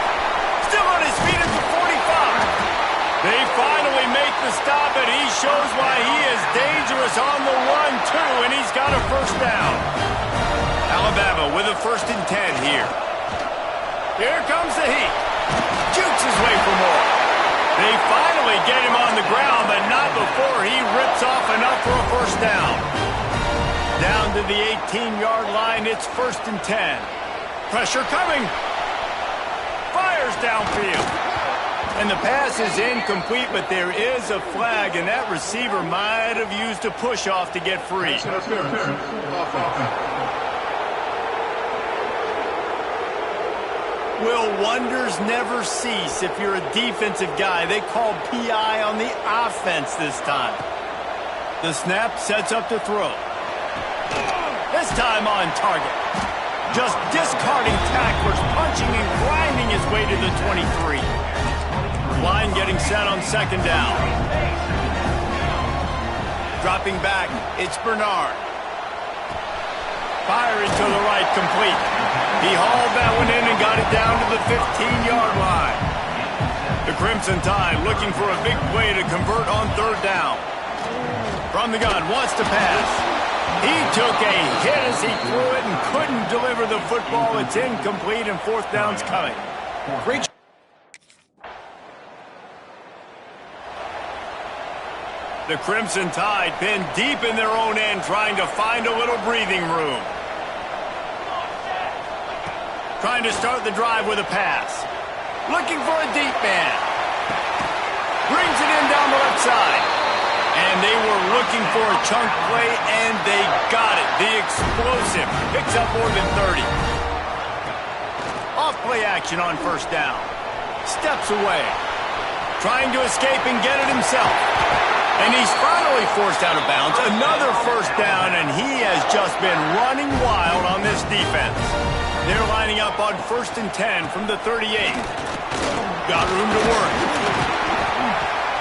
Still on his feet at the 45. They finally make the stop, and he shows why he is dangerous on the run, too, and he's got a first down. Alabama with a 1st and 10 here. Here comes the heat. Jukes his way for more. They finally get him on the ground, but not before he rips off enough for a first down. Down to the 18-yard line, it's 1st and 10. Pressure coming. Fires downfield. And the pass is incomplete, but there is a flag, and that receiver might have used a push-off to get free. Will wonders never cease if you're a defensive guy? They called PI on the offense this time. The snap sets up to throw. This time on target. Just discarding tacklers, punching and grinding his way to the 23. Line getting set on 2nd down. Dropping back, it's Bernard. Firing to the right, complete. He hauled that one in and got it down to the 15-yard line. The Crimson Tide looking for a big play to convert on 3rd down. From the gun, wants to pass. He took a hit as he threw it and couldn't deliver the football. It's incomplete, and 4th down's coming. Great. The Crimson Tide pinned deep in their own end, trying to find a little breathing room. Trying to start the drive with a pass. Looking for a deep man. Brings it in down the left side. And they were looking for a chunk play, and they got it. The explosive picks up more than 30. Off play action on 1st down. Steps away. Trying to escape and get it himself. And he's finally forced out of bounds. Another 1st down, and he has just been running wild on this defense. They're lining up on 1st and 10 from the 38. Got room to work.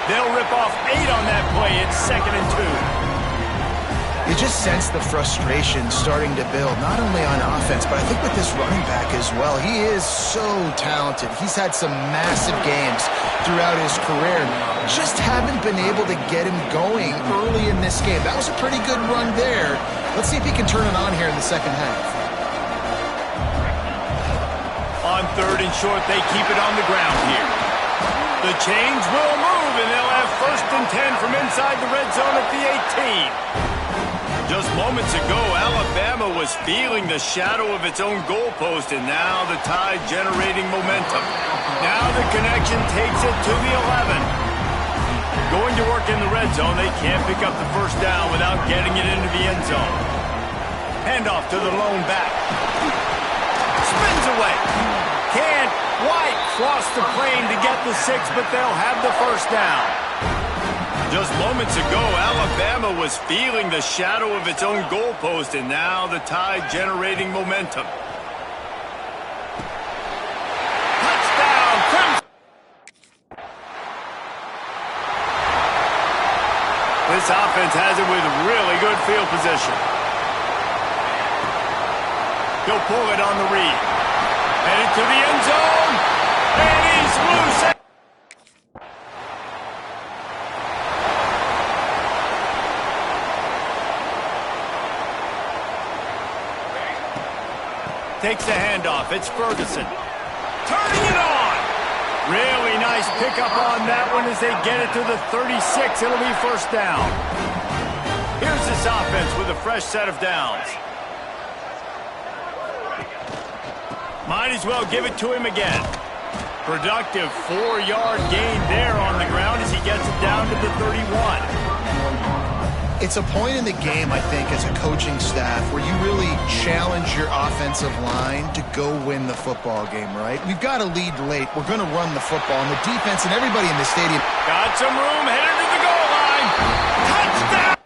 They'll rip off 8 on that play. It's 2nd and 2. You just sense the frustration starting to build, not only on offense, but I think with this running back as well. He is so talented. He's had some massive games throughout his career. Just haven't been able to get him going early in this game. That was a pretty good run there. Let's see if he can turn it on here in the second half. On 3rd and short, they keep it on the ground here. The chains will move, and they'll have 1st and 10 from inside the red zone at the 18. Just moments ago, Alabama was feeling the shadow of its own goalpost, and now the Tide generating momentum. Now the connection takes it to the 11. Going to work in the red zone, they can't pick up the 1st down without getting it into the end zone. Handoff to the lone back. Spins away. Can't quite cross the plane to get the 6, but they'll have the 1st down. Just moments ago, Alabama was feeling the shadow of its own goalpost, and now the Tide generating momentum. Touchdown, Crimson! offense has it with really good field position. He'll pull it on the read. Headed to the end zone. And he's loose. Takes the handoff. It's Ferguson. Turning it on. Really nice pickup on that one as they get it to the 36. It'll be first down. Here's this offense with a fresh set of downs. Might as well give it to him again. Productive 4-yard gain there on the ground as he gets it down to the 31. It's a point in the game, I think, as a coaching staff where you really challenge your offensive line to go win the football game, right? We've got to lead late. We're going to run the football. And the defense and everybody in the stadium. Got some room, headed to the goal line. Touchdown!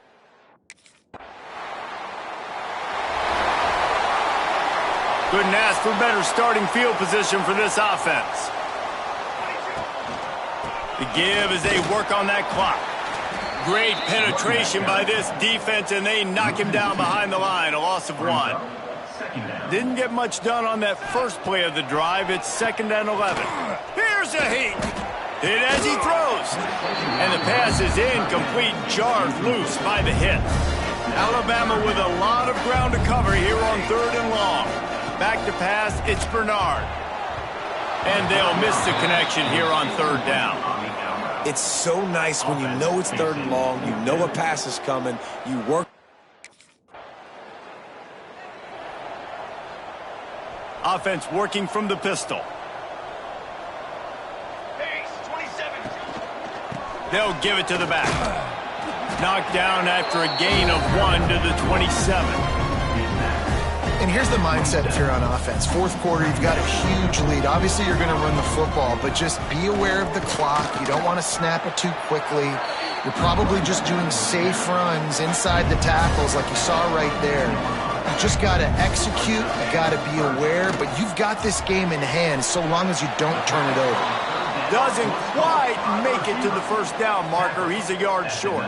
Couldn't ask for better starting field position for this offense. The give as they work on that clock. Great penetration by this defense, and they knock him down behind the line, a loss of 1. Didn't get much done on that first play of the drive. It's 2nd and 11. Here's a hit. Hit as he throws. And the pass is incomplete, jarred loose by the hit. Alabama with a lot of ground to cover here on 3rd and long. Back to pass, it's Bernard. And they'll miss the connection here on 3rd down. It's so nice when you know it's 3rd and long, you know a pass is coming, you work. Offense working from the pistol. Pace, 27. They'll give it to the back. Knocked down after a gain of 1 to the 27. And here's the mindset if you're on offense. 4th quarter, you've got a huge lead. Obviously, you're going to run the football, but just be aware of the clock. You don't want to snap it too quickly. You're probably just doing safe runs inside the tackles like you saw right there. You just got to execute. You got to be aware, but you've got this game in hand so long as you don't turn it over. Doesn't quite make it to the first down marker. He's a yard short.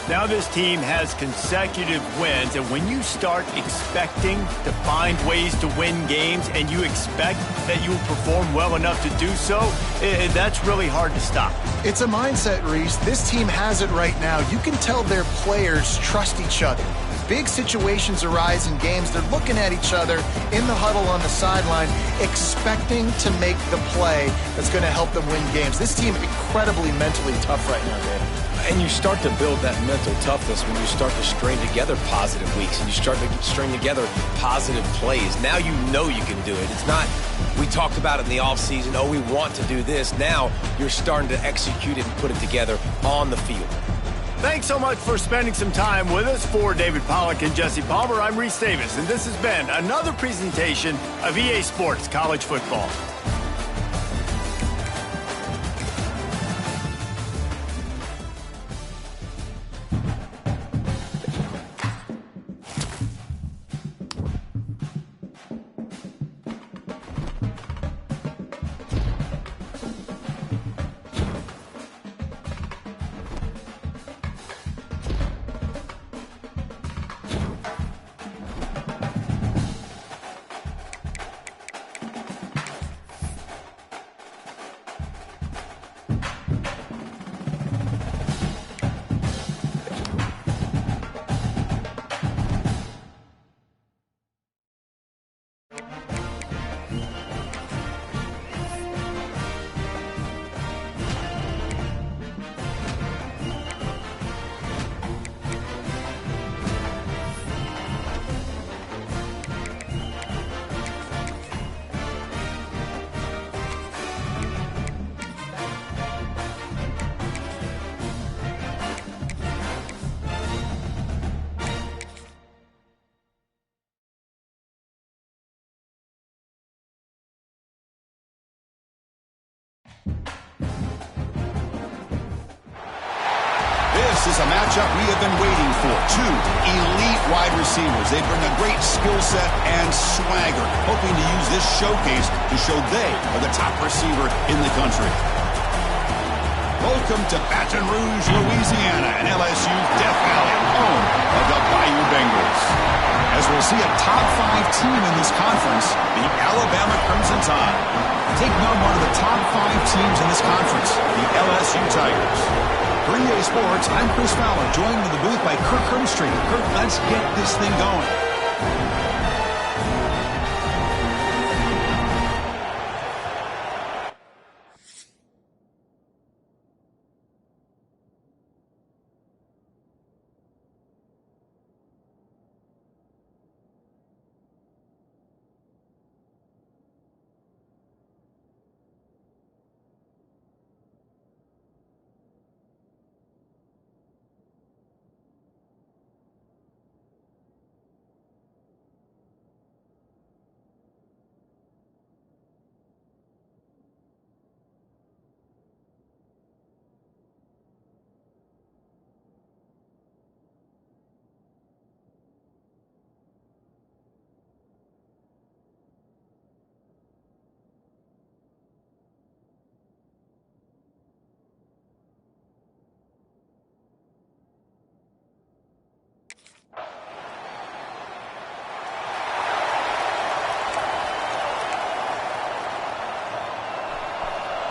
Now this team has consecutive wins, and when you start expecting to find ways to win games and you expect that you will perform well enough to do so, that's really hard to stop. It's a mindset, Reese. This team has it right now. You can tell their players trust each other. Big situations arise in games. They're looking at each other in the huddle on the sideline, expecting to make the play that's going to help them win games. This team incredibly mentally tough right now, Dave. And you start to build that mental toughness when you start to string together positive weeks and you start to string together positive plays. Now you know you can do it. It's not, we talked about it in the offseason, oh, we want to do this. Now you're starting to execute it and put it together on the field. Thanks so much for spending some time with us. For David Pollack and Jesse Palmer, I'm Reese Davis, and this has been another presentation of EA Sports College Football. This is a matchup we have been waiting for. Two elite wide receivers. They bring a great skill set and swagger, hoping to use this showcase to show they are the top receiver in the country. Welcome to Baton Rouge, Louisiana, and LSU's Death Valley, home of the Bayou Bengals. As we'll see a top 5 team in this conference, the Alabama Crimson Tide. Taking on one of the top 5 teams in this conference, the LSU Tigers. For EA Sports, I'm Chris Fowler, joined in the booth by Kirk Herbstreit. Kirk, let's get this thing going.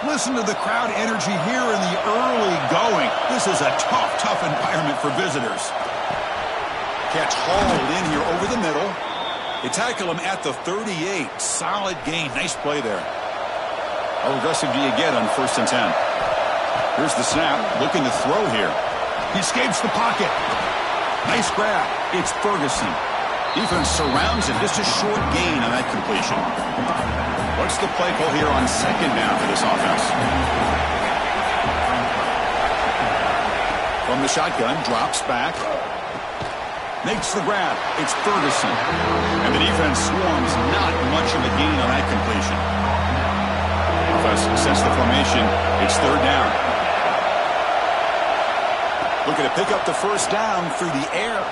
Listen to the crowd energy here in the early going. This is a tough environment for visitors. Catch hauled in here over the middle. They tackle him at the 38. Solid gain. Nice play there. How aggressive do you get on 1st and 10? Here's the snap. Looking to throw here. He escapes the pocket. Nice grab. It's Ferguson. Defense surrounds him. Just a short gain on that completion. What's the play call here on 2nd down for this offense? From the shotgun, drops back. Makes the grab. It's Ferguson. And the defense swarms. Not much of a gain on that completion. Offense sets the formation. It's 3rd down. Looking to pick up the 1st down through the air.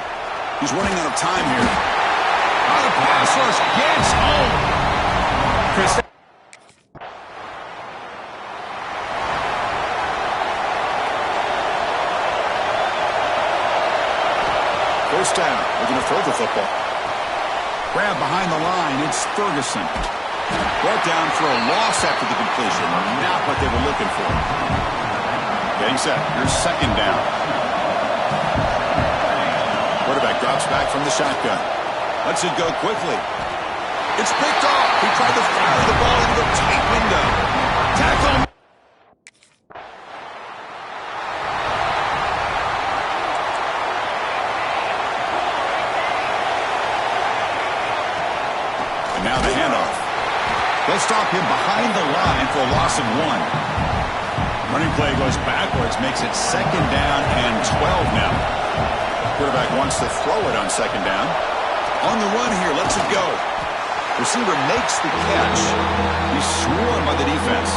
He's running out of time here. The pass rush gets home. Chris. 1st down. Looking to throw the football. Grab behind the line. It's Ferguson. Brought down for a loss after the completion. Not what they were looking for. Getting set. Here's 2nd down. Quarterback drops back from the shotgun. Lets it go quickly. It's picked off. He tried to fire the ball into the tight window. Tackle. And now the handoff. They'll stop him behind the line for a loss of 1. Running play goes backwards, makes it 2nd down and 12 now. Quarterback wants to throw it on 2nd down. On the run here, lets it go. Receiver makes the catch. He's swarmed by the defense.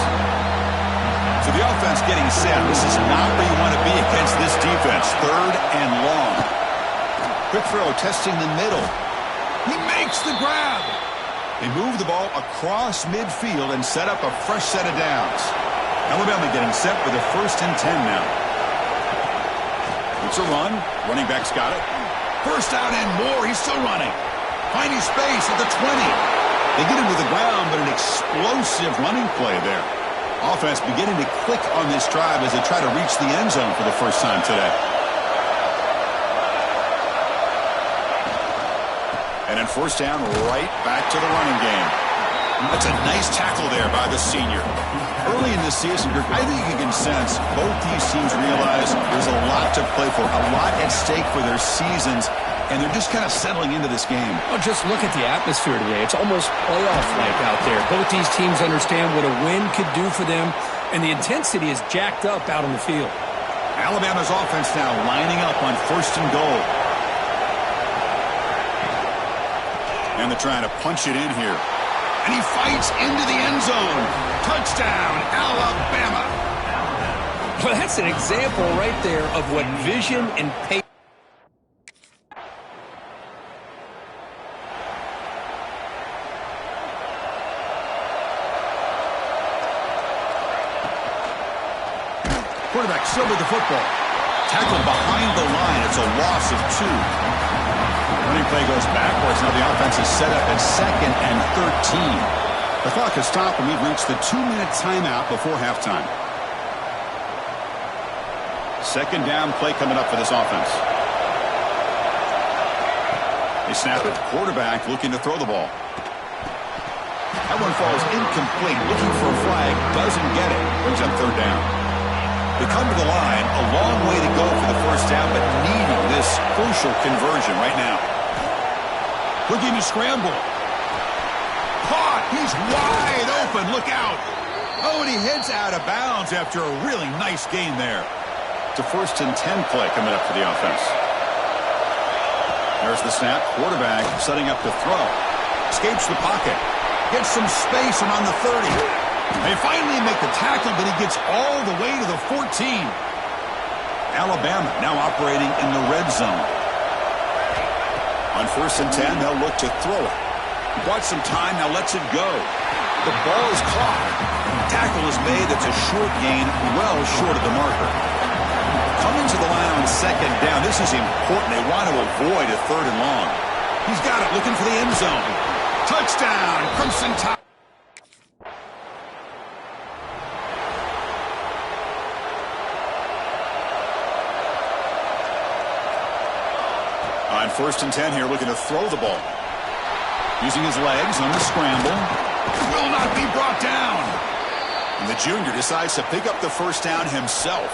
So the offense getting set. This is not where you want to be against this defense. 3rd and long. Quick throw, testing the middle. He makes the grab. They move the ball across midfield and set up a fresh set of downs. Alabama getting set for the 1st and 10 now. It's a run. Running back's got it. 1st down and more. He's still running. Finding space at the 20. They get him to the ground, but an explosive running play there. Offense beginning to click on this drive as they try to reach the end zone for the 1st time today. And then 1st down, right back to the running game. That's a nice tackle there by the senior. Early in this season, I think you can sense both these teams realize there's a lot to play for, a lot at stake for their seasons, and they're just kind of settling into this game. Well, just look at the atmosphere today. It's almost playoff-like out there. Both these teams understand what a win could do for them, and the intensity is jacked up out on the field. Alabama's offense now lining up on 1st and goal. And they're trying to punch it in here. And he fights into the end zone. Touchdown, Alabama. Well, that's an example right there of what vision and patience. Quarterback still with the football. Tackled behind the line. It's a loss of 2. Running play goes backwards. Now the offense is set up at 2nd and 13. The clock has stopped, and we've reached the 2-minute timeout before halftime. 2nd down play coming up for this offense. They snap it. Quarterback looking to throw the ball. That one falls incomplete. Looking for a flag. Doesn't get it. Brings up 3rd down. They come to the line. A long way to go for the 1st down, but needing this crucial conversion right now. Looking to scramble. Caught. He's wide open. Look out. Oh, and he heads out of bounds after a really nice gain there. It's a 1st and 10 play coming up for the offense. There's the snap. Quarterback setting up to throw. Escapes the pocket. Gets some space around the 30. They finally make the tackle, but he gets all the way to the 14. Alabama now operating in the red zone. On 1st and 10, they'll look to throw it. He bought some time, now lets it go. The ball is caught. Tackle is made. That's a short gain, well short of the marker. Coming to the line on 2nd down. This is important. They want to avoid a 3rd and long. He's got it, looking for the end zone. Touchdown, Crimson Tide. On 1st and 10 here, looking to throw the ball. Using his legs on the scramble. Will not be brought down. And the junior decides to pick up the 1st down himself.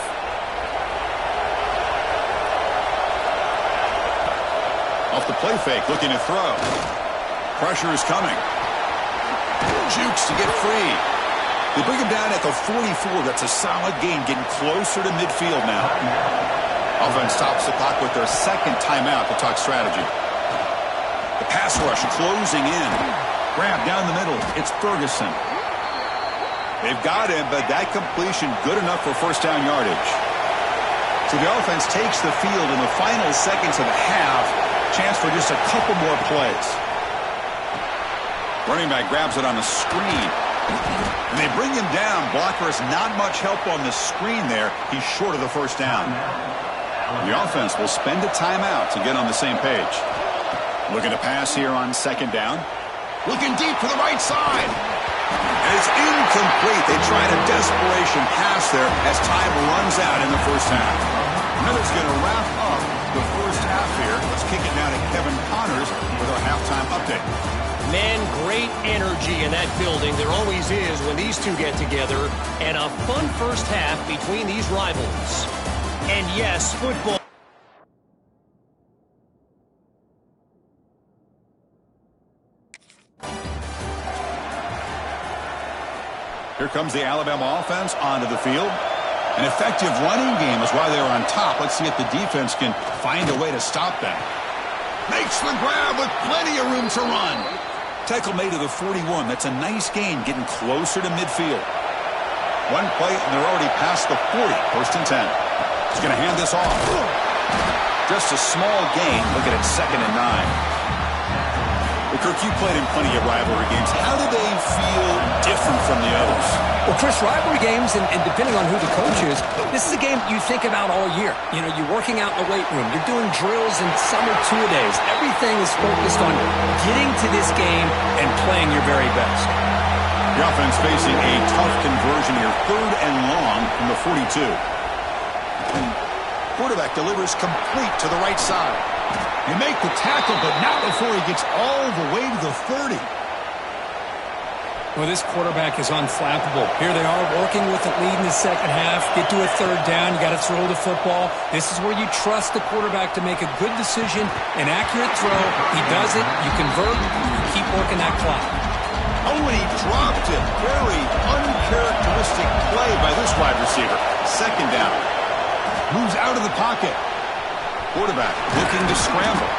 Off the play fake, looking to throw. Pressure is coming. Jukes to get free. They bring him down at the 44. That's a solid gain, getting closer to midfield now. Offense stops the clock with their 2nd timeout to talk strategy. The pass rush closing in. Grab down the middle. It's Ferguson. They've got him, but that completion good enough for 1st down yardage. So the offense takes the field in the final seconds of the half. Chance for just a couple more plays. Running back grabs it on the screen. And they bring him down. Blocker has not much help on the screen there. He's short of the 1st down. The offense will spend a timeout to get on the same page. Looking to pass here on 2nd down. Looking deep to the right side. And it's incomplete. They tried a desperation pass there as time runs out in the 1st half. Miller's going to wrap up the 1st half here. Let's kick it down to Kevin Connors with our halftime update. Man, great energy in that building. There always is when these two get together. And a fun 1st half between these rivals. And yes, football. Here comes the Alabama offense onto the field. An effective running game is why they're on top. Let's see if the defense can find a way to stop them. Makes the grab with plenty of room to run. Tackle made to the 41. That's a nice gain, getting closer to midfield. One play, and they're already past the 40. 1st and 10. He's going to hand this off. Just a small gain. Look at it, 2nd and 9. Well, Kirk, you played in plenty of rivalry games. How do they feel different from the others? Well, Chris, rivalry games, and depending on who the coach is, this is a game you think about all year. You know, you're working out in the weight room. You're doing drills and summer two-a-days. Everything is focused on getting to this game and playing your very best. The offense facing a tough conversion here. 3rd and long from the 42. Quarterback delivers complete to the right side. They make the tackle, but not before he gets all the way to the 30. Well, this quarterback is unflappable. Here they are working with the lead in the 2nd half. Get to a 3rd down. You got to throw the football. This is where you trust the quarterback to make a good decision, an accurate throw. He does it. You convert. You keep working that clock. Oh, and he dropped it. Very uncharacteristic play by this wide receiver. 2nd down. Moves out of the pocket. Quarterback looking to scramble.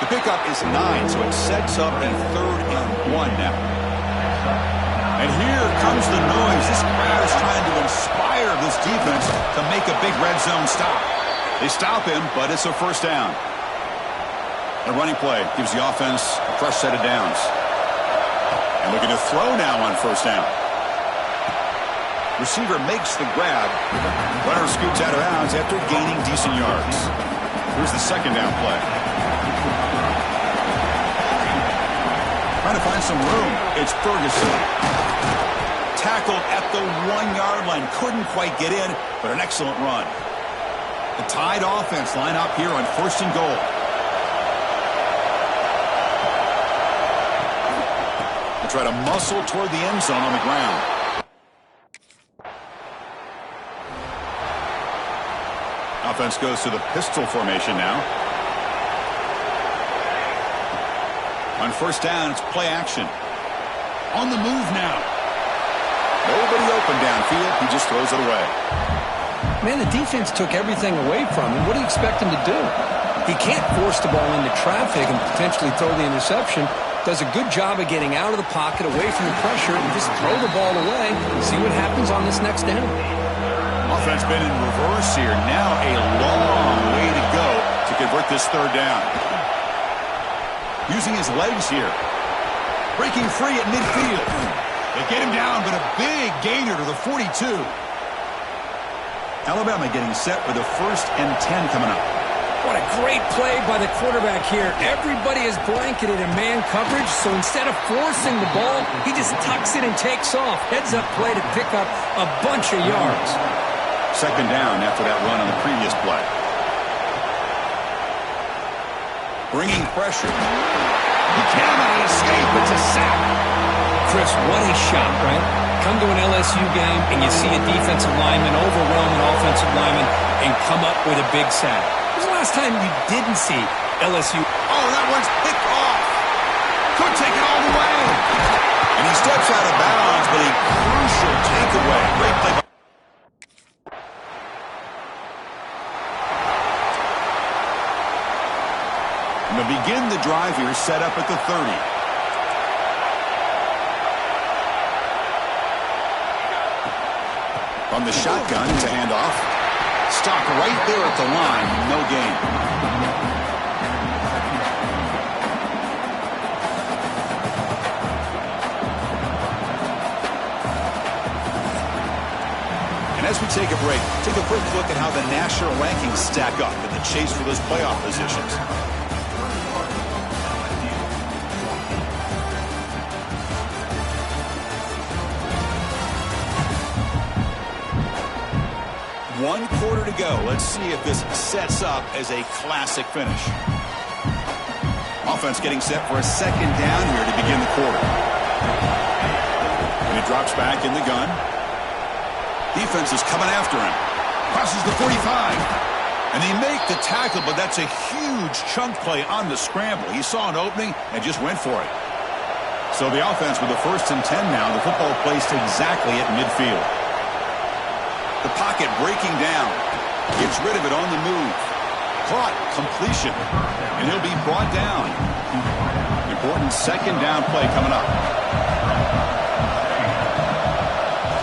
The pickup is 9, so it sets up a 3rd and 1 now. And here comes the noise. This crowd is trying to inspire this defense to make a big red zone stop. They stop him, but it's a 1st down. The running play gives the offense a fresh set of downs. And looking to throw now on 1st down. Receiver makes the grab. Runner scoots out of bounds after gaining decent yards. Here's the second down play. Trying to find some room. It's Ferguson. Tackled at the 1-yard line. Couldn't quite get in, but an excellent run. The Tide offense line up here on 1st and goal. They try to muscle toward the end zone on the ground. Offense goes to the pistol formation now. On 1st down, it's play action. On the move now. Nobody open downfield. He just throws it away. Man, the defense took everything away from him. What do you expect him to do? He can't force the ball into traffic and potentially throw the interception. Does a good job of getting out of the pocket, away from the pressure, and just throw the ball away. See what happens on this next down. Offense been in reverse here. Now a long way to go to convert this 3rd down. Using his legs here. Breaking free at midfield. They get him down, but a big gainer to the 42. Alabama getting set with a 1st and 10 coming up. What a great play by the quarterback here. Everybody is blanketed in man coverage, so instead of forcing the ball, he just tucks it and takes off. Heads-up play to pick up a bunch of yards. 2nd down after that run on the previous play. Bringing pressure. He cannot escape. It's a sack. Chris, what a shot, right? Come to an LSU game and you see a defensive lineman overwhelm an offensive lineman and come up with a big sack. When was the last time you didn't see LSU? Oh, that one's picked off. Could take it all the way. And he steps out of bounds, but a crucial takeaway. Great play. And to begin the drive here, set up at the 30. On the shotgun, it's a handoff. Stop right there at the line. No gain. And as we take a break, take a quick look at how the national rankings stack up in the chase for those playoff positions. One quarter to go. Let's see if this sets up as a classic finish. Offense getting set for a 2nd down here to begin the quarter. And he drops back in the gun. Defense is coming after him. Crosses the 45. And they make the tackle, but that's a huge chunk play on the scramble. He saw an opening and just went for it. So the offense with the 1st and 10 now. The football placed exactly at midfield. The pocket breaking down. Gets rid of it on the move. Caught. Completion. And he'll be brought down. Important 2nd down play coming up.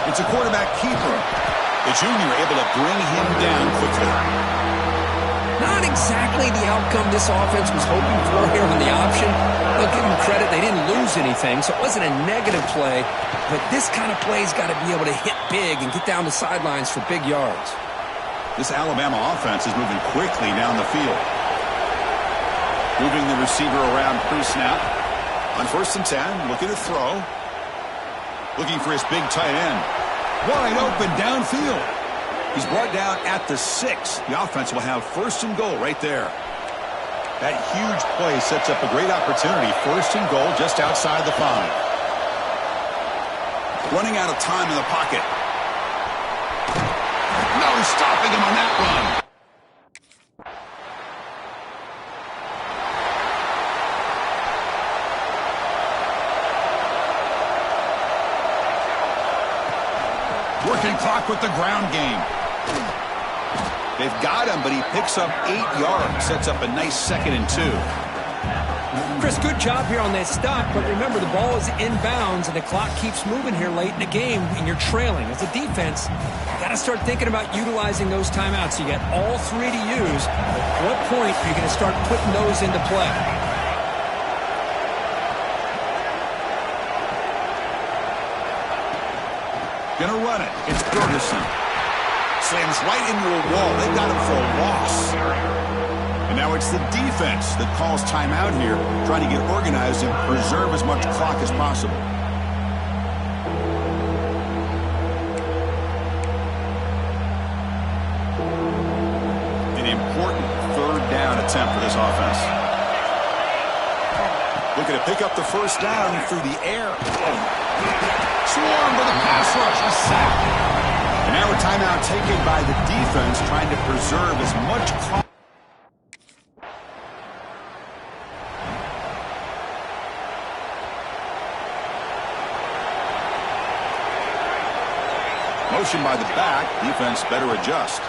It's a quarterback keeper. The junior able to bring him down quickly. Not exactly the outcome this offense was hoping for here on the option. They'll give them credit. They didn't lose anything, so it wasn't a negative play. But this kind of play's got to be able to hit big and get down the sidelines for big yards. This Alabama offense is moving quickly down the field. Moving the receiver around pre-snap. On 1st and 10, looking to throw. Looking for his big tight end. Wide open downfield. He's brought down at the 6. The offense will have 1st and goal right there. That huge play sets up a great opportunity. 1st and goal just outside the 5. Running out of time in the pocket. No stopping him on that run. Working clock with the ground game. They've got him, but he picks up 8 yards. Sets up a nice 2nd and 2. Chris, good job here on that stop, but remember the ball is inbounds and the clock keeps moving here late in the game and you're trailing. As a defense, you got to start thinking about utilizing those timeouts. You got all 3 to use. At what point are you going to start putting those into play? Gonna run it. It's Ferguson. Slams right into a wall. They got him for a loss. And now it's the defense that calls timeout here, trying to get organized and preserve as much clock as possible. An important third down attempt for this offense. Looking to pick up the first down through the air. Swarm with a pass rush, a sack. And now a timeout taken by the defense, trying to preserve as much clock. Motion by the back. Defense better adjust.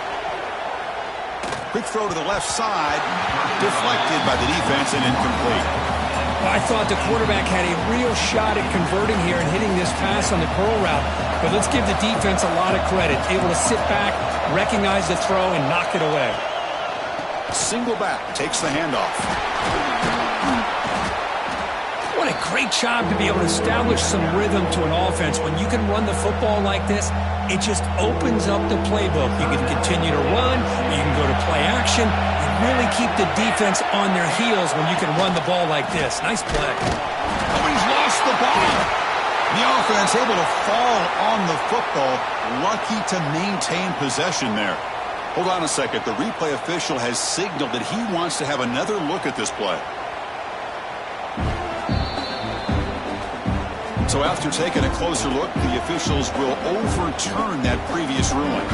Quick throw to the left side. Deflected by the defense and incomplete. I thought the quarterback had a real shot at converting here and hitting this pass on the curl route. But let's give the defense a lot of credit. Able to sit back, recognize the throw, and knock it away. Single back takes the handoff. What a great job to be able to establish some rhythm to an offense. When you can run the football like this, it just opens up the playbook. You can continue to run. You can go to play action. And really keep the defense on their heels when you can run the ball like this. Nice play. Oh, he's lost the ball. The offense able to fall on the football. Lucky to maintain possession there. Hold on a second. The replay official has signaled that he wants to have another look at this play. So after taking a closer look, the officials will overturn that previous ruling.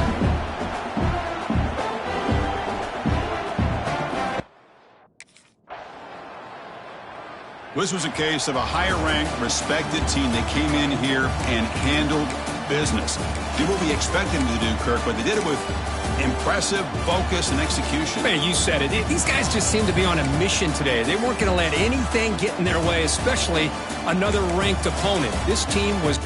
This was a case of a higher-ranked, respected team that came in here and handled business. Did what we expected them to do, Kirk, but they did it with impressive focus and execution. Man, you said it. These guys just seem to be on a mission today. They weren't going to let anything get in their way, especially another ranked opponent. This team was